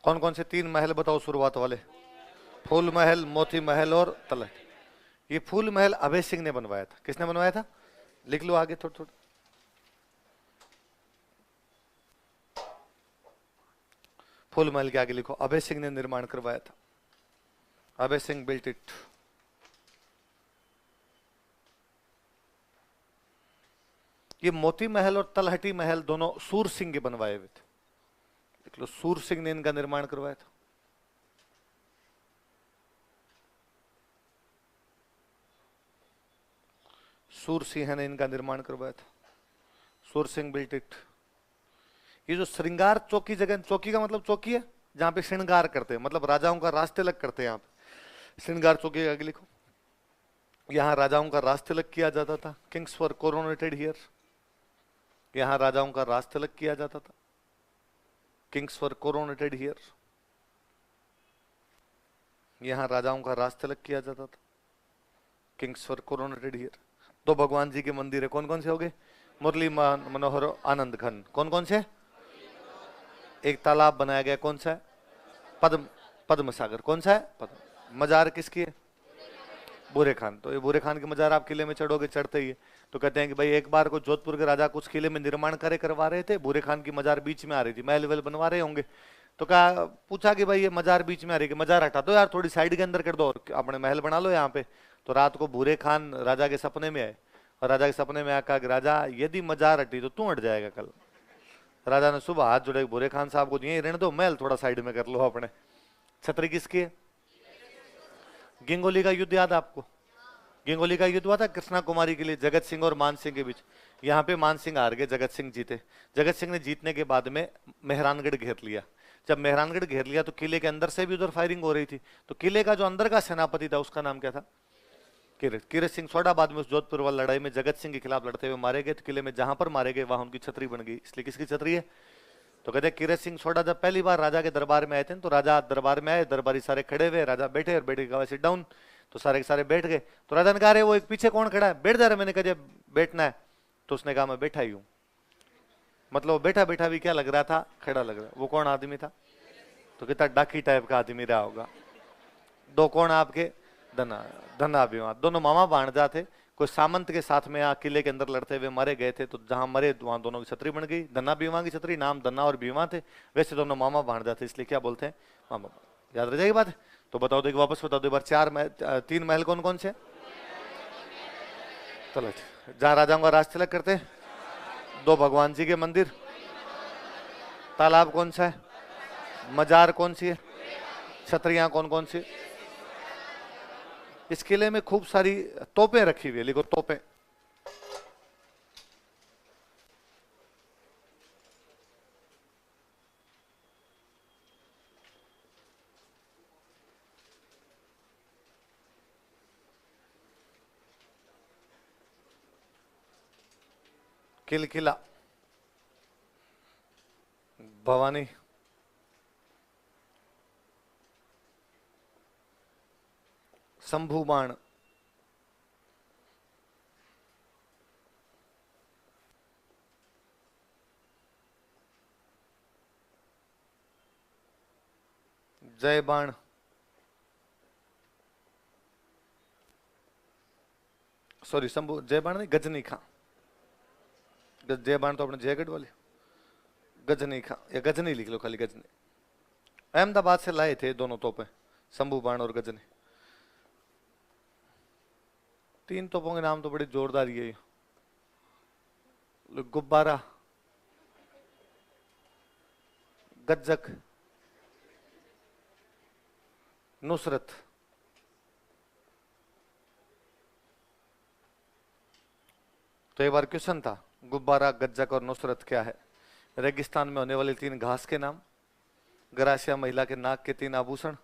कौन कौन से 3 महल बताओ शुरुआत वाले? फूल महल, मोती महल और तलहट। ये फूल महल अभय सिंह ने बनवाया था। किसने बनवाया था? लिख लो आगे थोड़ा थोड़ा। फूल महल के आगे लिखो, अभय सिंह ने निर्माण करवाया था। Abhay Singh built it. ये मोती महल और तलहटी महल दोनों सूर सिंह के बनवाए हुए थे। देख लो, सूर सिंह ने इनका निर्माण करवाया था। सूर सिंह ने इनका निर्माण करवाया था। सूर सिंह बिल्ट इट। ये जो श्रृंगार चौकी जगह, चौकी का मतलब चौकी है जहां पे श्रृंगार करते हैं, मतलब राजाओं का रास्ते अलग करते हैं। यहाँ पे श्रृंगार चौक के आगे लिखो, यहाँ राजाओं का राज तिलक किया जाता था। Kings were coronated here. यहाँ राजाओं का राज तिलक किया जाता था। Kings were coronated here. यहाँ राजाओं का राज तिलक किया जाता था। Kings were coronated here. दो भगवान जी के मंदिर है, कौन कौन से हो गए? मुरली मनोहर आनंद घन। कौन कौन से? एक तालाब बनाया गया, कौन सा है? पद्म पद्म सागर। कौन सा है? पद्म। मजार किसकी है? बूरे खान। तो ये बूरे खान की मजार आप किले में चढ़ोगे, चढ़ते ही है तो कहते हैं कि भाई एक बार को जोधपुर के राजा कुछ किले में निर्माण कार्य करवा रहे थे, बूरे खान की मजार बीच में आ रही थी, महल वेल बनवा रहे होंगे, तो कहा, पूछा कि भाई ये मजार बीच में आ रही है, मजार हटा दो यार, थोड़ी साइड के अंदर कर दो और अपने महल बना लो यहाँ पे। तो रात को बूरे खान राजा के सपने में आए और राजा के सपने में आया, कहा कि राजा यदि मजार हटी तो तू हट जाएगा कल। राजा ने सुबह हाथ जोड़े बूरे खान साहब को, यही रहने दो, महल थोड़ा साइड में कर लो अपने। छतरी किसकी है? गिंगोली का युद्ध याद आपको? गिंगोली का युद्ध हुआ था कृष्णा कुमारी के लिए, जगत सिंह और मान सिंह के बीच। यहाँ पे मान सिंह हार गए, जगत सिंह जीते। जगत सिंह ने जीतने के बाद में मेहरानगढ़ घेर लिया। जब मेहरानगढ़ घेर लिया तो किले के अंदर से भी उधर फायरिंग हो रही थी, तो किले का जो अंदर का सेनापति था उसका नाम क्या था? कीरत सिंह सोडा। बाद में उस जोधपुर वाली लड़ाई में जगत सिंह के खिलाफ लड़ते हुए मारे गए, तो किले में जहां पर मारे गए वहां उनकी छतरी बन गई। इसलिए किसकी छतरी है? तो कहते हैं कीरत सिंह सोडा जब पहली बार राजा के दरबार में आए थे, तो राजा दरबार में आए, दरबारी सारे खड़े हुए, राजा बैठे और बैठे कहा सिट डाउन, तो सारे के सारे बैठ गए। तो राजा ने कहा, अरे वो एक पीछे कौन खड़ा है? बैठ जा रहा। मैंने कहा बैठना है, तो उसने कहा मैं बैठा ही हूं। मतलब बैठा बैठा भी क्या लग रहा था? खड़ा लग रहा। वो कौन आदमी था? तो कितना डाकी टाइप का आदमी रहा होगा। दो कौन आपके? धना धना भीमा, दोनों मामा भांजा थे। कोई सामंत के साथ में किले के अंदर लड़ते हुए मारे गए थे, तो जहां मरे वहां दोनों की छतरी बन गई, धना भीमा की छतरी। नाम धना और भीमा थे, वैसे दोनों मामा भांजा थे, इसलिए क्या बोलते हैं? मामा। याद रह जाएगी बात? तो बताओ, देखो वापस बता दो एक बार, तीन महल कौन कौन से? चलो, जहां राजाओं का राज तिलक करते, दो भगवान जी के मंदिर, तालाब कौन सा है? मजार कौन सी है? छतरियां कौन कौन सी? इस किले में खूब सारी तोपें रखी हुई है, लिखो तोपें। किलकिला, भवानी, शंभू बाण, जय बाण, सॉरी शंभू, जय बाण नहीं, गजनी खां। जय बाण तो अपने जयगढ़ वाले, गजनी खां या गजनी लिख लो खाली, गजनी। अहमदाबाद से लाए थे दोनों तोपें, शंभू बाण और गजनी। तीन तोपों के नाम तो बड़े जोरदार ही है। गुब्बारा, गज्जक, नुसरत। तो एक बार क्वेश्चन था, गुब्बारा, गज्जक और नुसरत क्या है? रेगिस्तान में होने वाली तीन घास के नाम, गरासिया महिला के नाक के तीन आभूषण,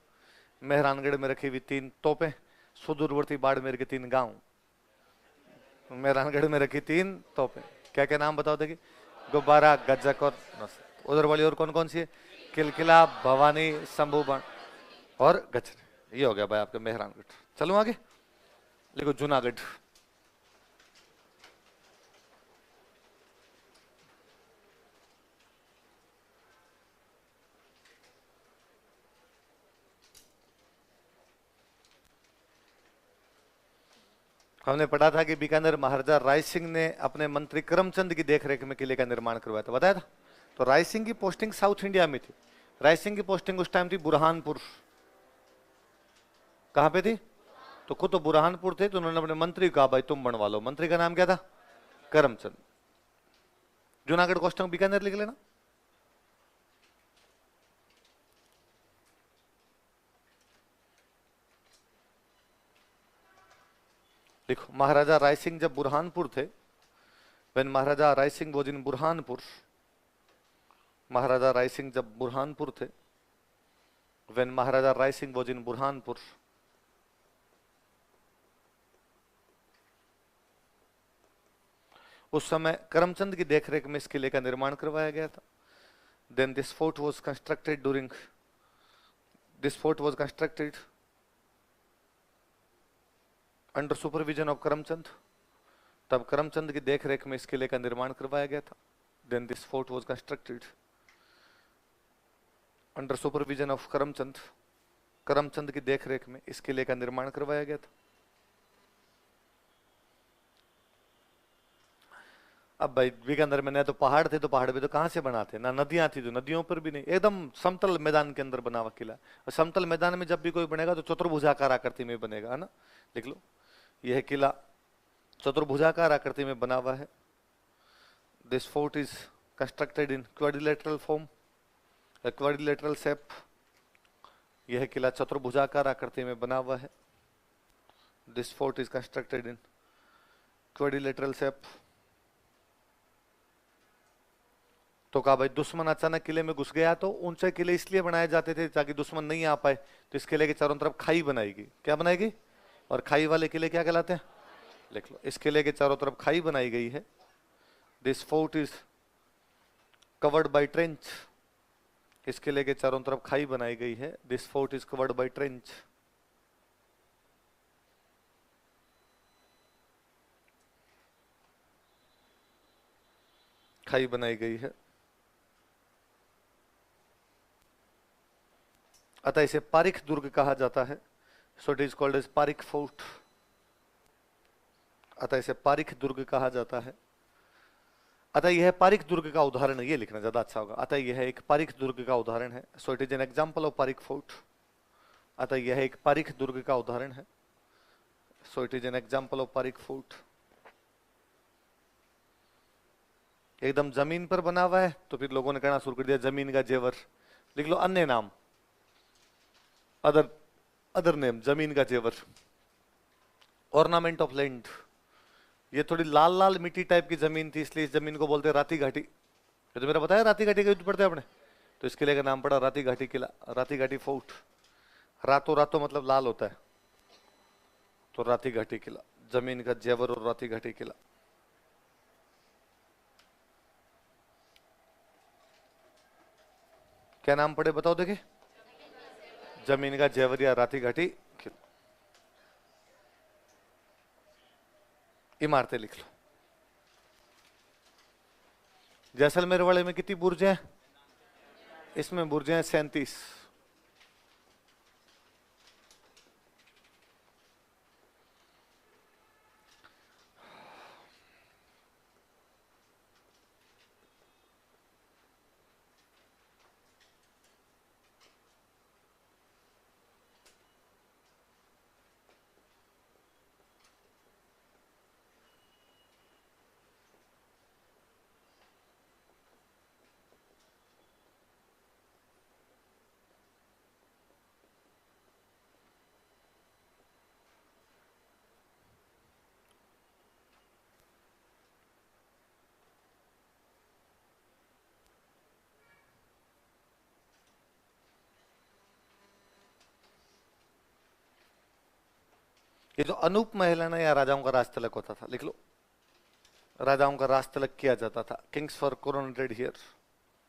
मेहरानगढ़ में रखी हुई तीन तोपें, सुदूरवर्ती बाड़मेर के तीन गांव। मेहरानगढ़ में रखी तीन तोपें, क्या क्या नाम बताओ देखिए? गुब्बारा, गज्जक और नुसरत। उधर वाली और कौन कौन सी है? किलकिला, भवानी, शंभूबाण और गजनी। ये हो गया भाई आपके मेहरानगढ़। चलो आगे लिखो जूनागढ़। हमने पढ़ा था कि बीकानेर महाराजा राय सिंह ने अपने मंत्री करमचंद की देखरेख में किले का निर्माण करवाया था, बताया था। तो राय सिंह की पोस्टिंग साउथ इंडिया में थी। राय सिंह की पोस्टिंग उस टाइम थी बुरहानपुर। कहां पे थी? तो खुद तो बुरहानपुर थे, तो उन्होंने अपने मंत्री को कहा भाई तुम बनवा लो। मंत्री का नाम क्या था? करमचंद। जूनागढ़ कोष्टक बीकानेर लिख लेना। देखो, महाराजा राय सिंह जब बुरहानपुर थे, when Maharaja Rai Singh was in Burhanpur, महाराजा राय सिंह जब बुरहानपुर थे, when Maharaja Rai Singh was in Burhanpur, उस समय करमचंद की देखरेख में इस किले का निर्माण करवाया गया था। Then this fort was constructed during this fort was constructed under supervision of Karamchand. तब करमचंद की देखरेख में इस किले का निर्माण करवाया गया था। Then this fort was constructed under supervision of Karamchand. Karamchand की देखरेख में इस किले का निर्माण करवाया गया था। अब भाई बीकानेर में न तो पहाड़ थे, तो पहाड़ पे तो कहां से बनाते, ना नदियां थी तो नदियों पर भी नहीं, एकदम समतल मैदान के अंदर बना हुआ किला। और समतल मैदान में जब भी कोई बनेगा तो चतुर्भुजाकार आकृति में बनेगा, है ना। लिख लो, यह किला चतुर्भुजाकार आकृति में बना हुआ है। This fort is constructed in quadrilateral form, quadrilateral shape. यह किला चतुर्भुजाकार आकृति में बना हुआ है। This fort is constructed in quadrilateral shape. तो कहा भाई दुश्मन अचानक किले में घुस गया तो ऊंचे किले इसलिए बनाए जाते थे ताकि दुश्मन नहीं आ पाए, तो इस किले के चारों तरफ खाई बनाएगी। क्या बनाएगी? और खाई वाले किले क्या कहलाते हैं? लिख लो, इस किले के चारों तरफ खाई बनाई गई है। This fort is covered by trench. इस किले के चारों तरफ खाई बनाई गई है। This fort is covered by trench. खाई बनाई गई है। अतः इसे पारिख दुर्ग कहा जाता है। So it is called as Parikh fort. अतः इसे पारिख दुर्ग कहा जाता है। अतः यह पारिख दुर्ग का उदाहरण है, ये लिखना ज्यादा अच्छा होगा। अतः यह एक पारिख दुर्ग का उदाहरण है। So it is an example of Parikh fort. अतः यह एक पारिख दुर्ग का उदाहरण है। So it is an example of Parikh fort. एकदम जमीन पर बना हुआ है तो फिर लोगों ने कहना शुरू कर दिया जमीन का जेवर। लिख लो अन्य नाम, अदर नेम, जमीन का जेवर। Ornament of land. ये थोड़ी लाल लाल मिट्टी टाइप की जमीन थी, इसलिए इस जमीन को बोलते हैं राती घाटी। ये तो मेरा बताया राती घाटी का युद्ध पढ़ते हैं अपने, तो इस किले का नाम पड़ा राती घाटी किला, राती घाटी फोर्ट। रातों रातों मतलब लाल होता है, तो राती घाटी किला, जमीन का जेवर और राती घाटी किला। क्या नाम पड़े बताओ देखे? जमीन का जेवर या राती घाटी किला। इमारतें लिख लो। जैसलमेर वाले में कितनी बुर्जें हैं? इसमें बुर्जें हैं 37। ये जो अनूप महल है ना, या राजाओं का राज तिलक होता था। लिख लो, राजाओं का राज तिलक किया जाता था। Kings for coronated here.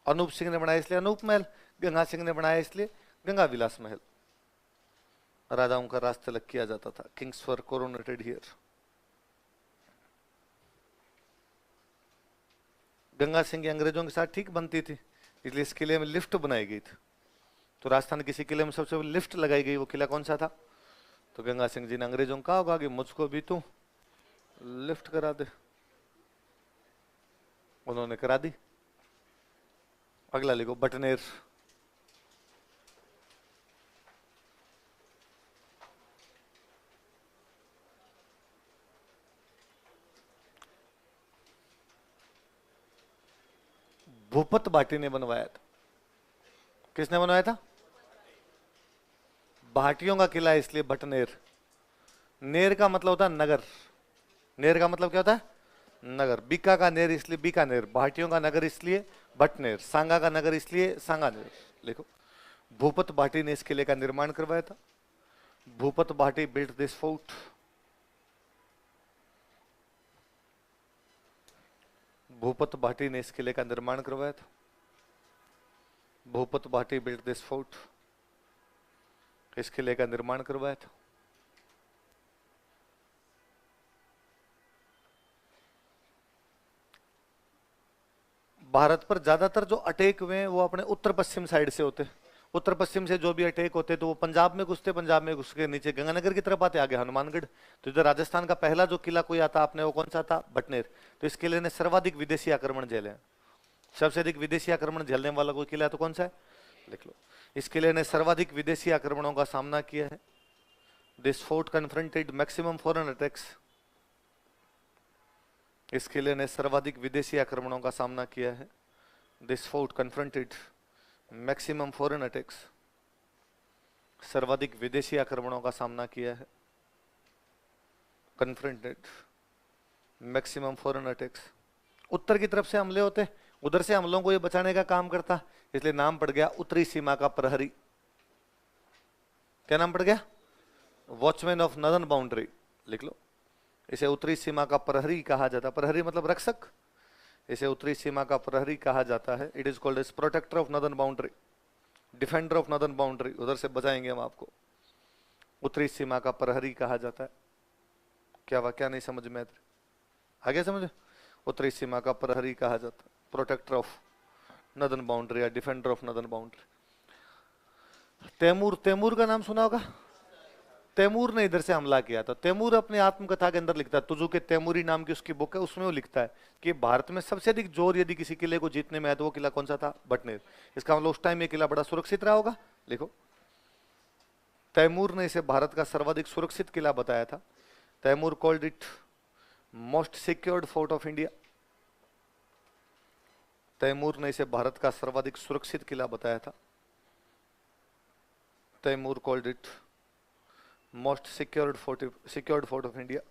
Anup Singh ने बनाया इसलिए अनूप महल, गंगा सिंह ने बनाया इसलिए गंगा विलास महल। राजाओं का राज तिलक किया जाता था। Kings for coronated here. Ganga Singh की अंग्रेजों के साथ ठीक बनती थी, इसलिए इस किले में लिफ्ट बनाई गई थी। तो राजस्थान किसी किले में सबसे पहले लिफ्ट लगाई गई, वो किला कौन सा था? तो गंगा सिंह जी ने अंग्रेजों को कहा होगा कि मुझको भी तू लिफ्ट करा दे। उन्होंने करा दी। अगला लिखो, बटनेर। भूपत भाटी ने बनवाया था। किसने बनवाया था? भाटियों का किला है इसलिए बटनेर। नेर का मतलब होता है नगर। नेर का मतलब क्या होता है? नगर। बीका का नेर इसलिए बीकानेर। भाटियों का नगर इसलिए बटनेर। सांगा का नगर इसलिए सांगानेर। लिखो, भूपत भाटी ने इस किले का निर्माण करवाया था। Bhupat Bhati built this fort. Bhupat Bhati ने इस किले का निर्माण करवाया था। Bhupat Bhati built this fort, इस किले का निर्माण करवाया था। भारत पर ज्यादातर जो अटैक हुए हैं वो अपने उत्तर पश्चिम साइड से होते। उत्तर पश्चिम से जो भी अटैक होते तो वो पंजाब में घुसते, पंजाब में घुस के नीचे गंगानगर की तरफ आते, आगे हनुमानगढ़। तो इधर राजस्थान का पहला जो किला कोई आता आपने, वो कौन सा था? बटनेर। तो इस किले ने सर्वाधिक विदेशी आक्रमण झेले हैं। सबसे अधिक विदेशी आक्रमण झेलने वाला कोई किला है तो कौन सा है? लिख लो। इस किले ने सर्वाधिक विदेशी आक्रमणों का सामना किया है। This fort confronted maximum foreign attacks. इस किले ने सर्वाधिक विदेशी आक्रमणों का सामना किया है। This fort confronted maximum foreign attacks, सर्वाधिक विदेशी आक्रमणों का सामना किया है। Confronted maximum foreign attacks. उत्तर की तरफ से हमले होते, उधर से हमलों को ये बचाने का काम करता, इसलिए नाम पड़ गया उत्तरी सीमा का प्रहरी। क्या नाम पड़ गया? Watchman of northern boundary. लिख लो। इसे उत्तरी सीमा का प्रहरी कहा जाता। प्रहरी मतलब रक्षक। इसे उत्तरी सीमा का प्रहरी कहा जाता है। It is called as protector of northern boundary, defender of northern boundary. उधर से बचाएंगे हम आपको। उत्तरी सीमा का प्रहरी कहा जाता है। क्या वाक्य नहीं समझ में आगे समझ? उत्तरी सीमा का प्रहरी कहा जाता है, प्रोटेक्टर ऑफ नॉर्दर्न बाउंड्री या defender of northern boundary. Timur, Timur का नाम सुना होगा। तैमूर ने इधर से हमला किया था। तैमूर अपनी आत्मकथा के अंदर लिखता है, तुजू के तैमूरी नाम की उसकी बुक है, उसमें वो लिखता है कि भारत में सबसे अधिक जोर यदि किसी किले को जीतने में आया तो वो किला कौन सा था? बटनेर। इसका मतलब उस टाइम ये किला बड़ा सुरक्षित रहा होगा। लिखो। तैमूर ने इसे भारत का सर्वाधिक सुरक्षित किला बताया था। Timur called it most secured fort of India. Timur ने इसे भारत का सर्वाधिक सुरक्षित किला बताया था। Timur called it most secured fort of India.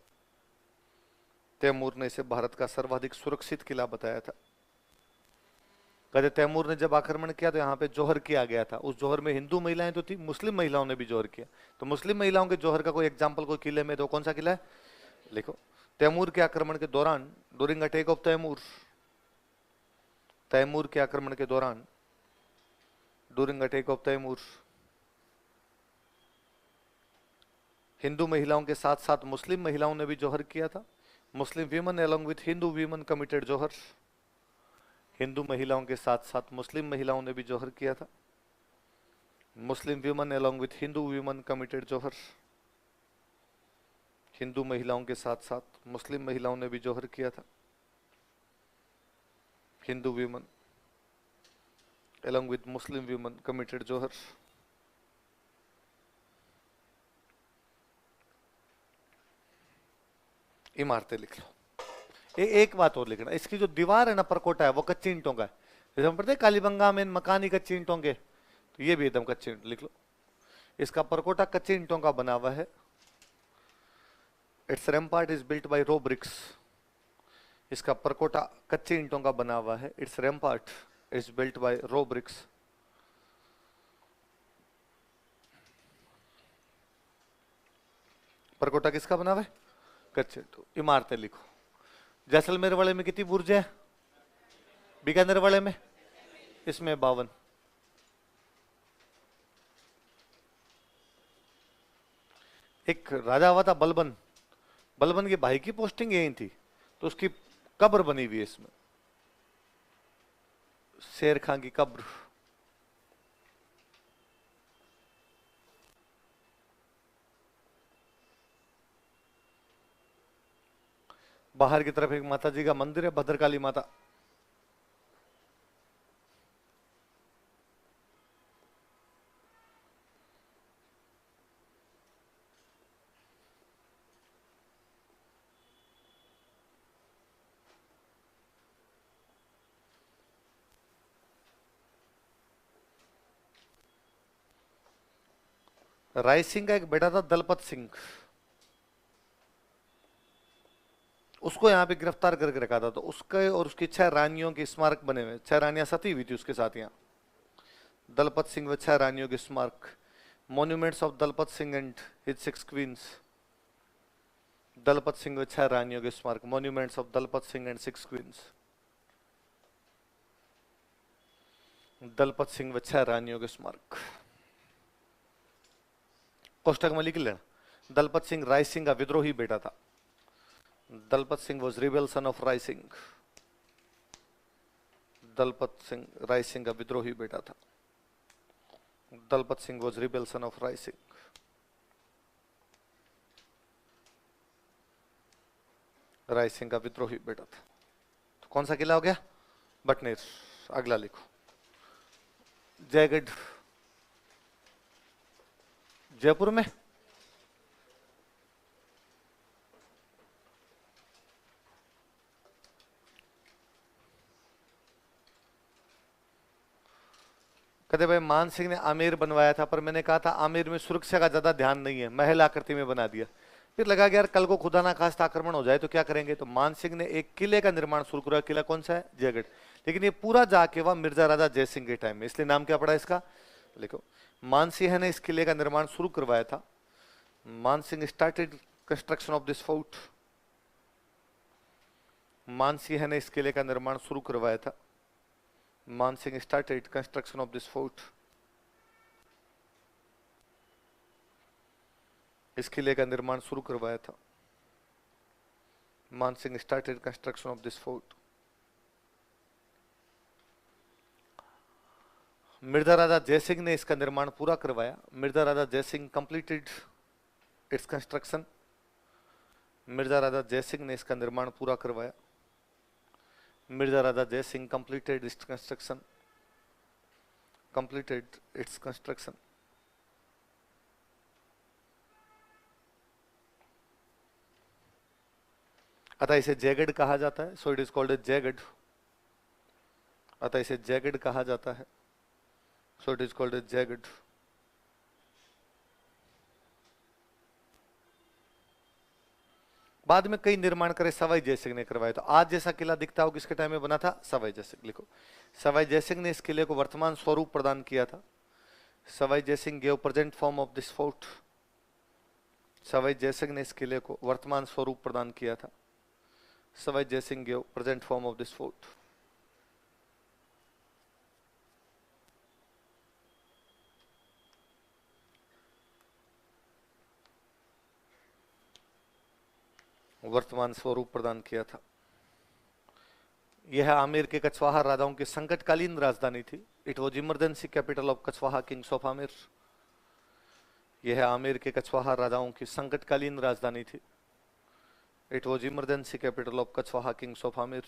Timur ने इसे भारत का सर्वाधिक सुरक्षित किला बताया था। कहते तैमूर ने जब आक्रमण किया तो यहाँ पे जोहर किया गया था। उस जोहर में हिंदू महिलाएं तो थी, मुस्लिम महिलाओं ने भी जोहर किया। तो मुस्लिम महिलाओं के जोहर का कोई एग्जाम्पल कोई किले में तो कौन सा किला है? लिखो। तैमूर के आक्रमण के दौरान, during attack of Timur, Timur के आक्रमण के दौरान, during attack of Timur, Hindu महिलाओं के साथ साथ मुस्लिम महिलाओं ने भी जोहर किया था। Muslim women along with Hindu women committed jauhar. हिंदू महिलाओं के साथ साथ मुस्लिम महिलाओं ने भी जोहर किया था। Muslim women along with Hindu women committed jauhar. हिंदू महिलाओं के साथ साथ मुस्लिम महिलाओं ने भी जोहर किया था। Hindu women along with Muslim women committed jauhar. इमारतें लिख लो। एक बात और लिखना, इसकी जो दीवार है ना, परकोटा है, वो कच्ची ईंटों का है। जैसे हम पढ़ते हैं कालीबंगा में मकान ही कच्ची ईंटों के, तो ये भी एकदम कच्ची ईंट। लिख लो। इसका परकोटा कच्ची ईंटों का बना हुआ है। Its rampart is built by raw bricks. इसका परकोटा कच्ची ईंटों का बना हुआ है। Its rampart is built by raw bricks. परकोटा किसका बना हुआ है? कच्चे। तो इमारतें लिखो। जैसलमेर वाले में कितनी बुर्ज है? बीकानेर वाले में, इसमें 52। एक राजा हुआ था बलबन, बलबन के भाई की पोस्टिंग यही थी, तो उसकी कब्र बनी हुई है इसमें, शेर खां की कब्र। बाहर की तरफ एक माता जी का मंदिर है, भद्रकाली माता। राय सिंह का एक बेटा था दलपत सिंह, उसको यहाँ पे गिरफ्तार करके रखा था। तो उसके और उसकी 6 रानियों के स्मारक बने हुए, 6 रानियां सती हुई थी उसके साथ यहाँ। दलपत सिंह व 6 रानियों के स्मारक, monuments of Dalpat Singh and his 6 queens. Dalpat Singh व 6 रानियों के स्मारक, monuments of Dalpat Singh and 6 queens. Dalpat Singh वच्छा रानियों के स्मारक। कोष्टक में लिख लेना। दलपत सिंह राय सिंह का विद्रोही बेटा था। Dalpat Singh was rebel son of Rai Singh. Dalpat Singh Rai Singh का विद्रोही बेटा था। Dalpat Singh was rebel son of Rai Singh. Rai Singh का विद्रोही बेटा था। तो कौन सा किला हो गया? बटनेर। अगला लिखो। जयगढ़ जयपुर में। कहते भाई मान सिंह ने आमेर बनवाया था, पर मैंने कहा था आमेर में सुरक्षा का ज्यादा ध्यान नहीं है, महल आकृति में बना दिया। फिर लगा कि यार कल को खुदा ना खास्ता आक्रमण हो जाए तो क्या करेंगे, तो मान सिंह ने एक किले का निर्माण शुरू किया। किला कौन सा है? जयगढ़। लेकिन ये पूरा जाके वह मिर्जा राजा जयसिंह के टाइम में, इसलिए नाम क्या पड़ा इसका? लिखो। मान सिंह ने इस किले का निर्माण शुरू करवाया था। Man Singh started construction of this fort. मान सिंह ने इस किले का निर्माण शुरू करवाया था। Man Singh started construction of this fort. इस किले का निर्माण शुरू करवाया था। Man Singh started construction of this fort. Mirza Raja Jai Singh ने इसका निर्माण पूरा करवाया। Mirza Raja Jai Singh completed its construction. Mirza Raja Jai Singh ने इसका निर्माण पूरा करवाया। Mirza Raja Jai Singh completed its construction. Completed its construction. अतः इसे जयगढ़ कहा जाता है। So it is called as Jaigarh. अतः इसे जयगढ़ कहा जाता है। So it is called as Jaigarh. बाद में कई निर्माण करे सवाई जयसिंह ने करवाए। तो आज जैसा किला दिखता हो किसके टाइम में बना था? सवाई जयसिंह। लिखो। सवाई जयसिंह ने इस किले को वर्तमान स्वरूप प्रदान किया था। Sawai Jai Singh gave present form of this fort. Sawai Jai Singh ने इस किले को वर्तमान स्वरूप प्रदान किया था। Sawai Jai Singh gave present form of this fort. वर्तमान स्वरूप प्रदान किया था। यह आमेर के कछवाहा राजाओं की संकटकालीन राजधानी थी। It was emergency capital of Kachhwaha Kings of Amer. यह आमेर के कछवाहा राजाओं की संकटकालीन राजधानी थी। It was emergency capital of Kachhwaha Kings of Amer.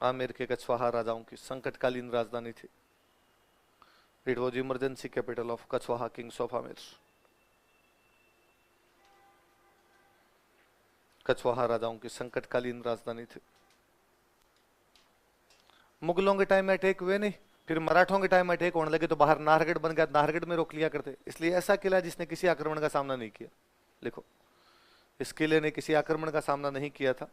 Amer के कछवाहा राजाओं की संकटकालीन राजधानी थी। It was emergency capital of Kachhwaha Kings of Amer. Kachhwaha राजाओं की संकटकालीन राजधानी थी। मुगलों के टाइम में अटैक हुए नहीं, फिर मराठों के टाइम में अटैक होने लगे तो बाहर नाहरगढ़ बन गया, नाहरगढ़ में रोक लिया करते। इसलिए ऐसा किला जिसने किसी आक्रमण का सामना नहीं किया। लिखो। इस किले ने किसी आक्रमण का सामना नहीं किया था।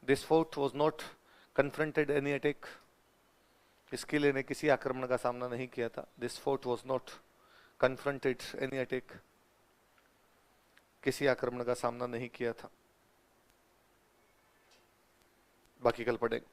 This fort was not confronted any attack. इस किले ने किसी आक्रमण का सामना नहीं किया था। This fort was not confronted any attack. किसी आक्रमण का सामना नहीं किया था। बाकी कल पढ़ेंगे।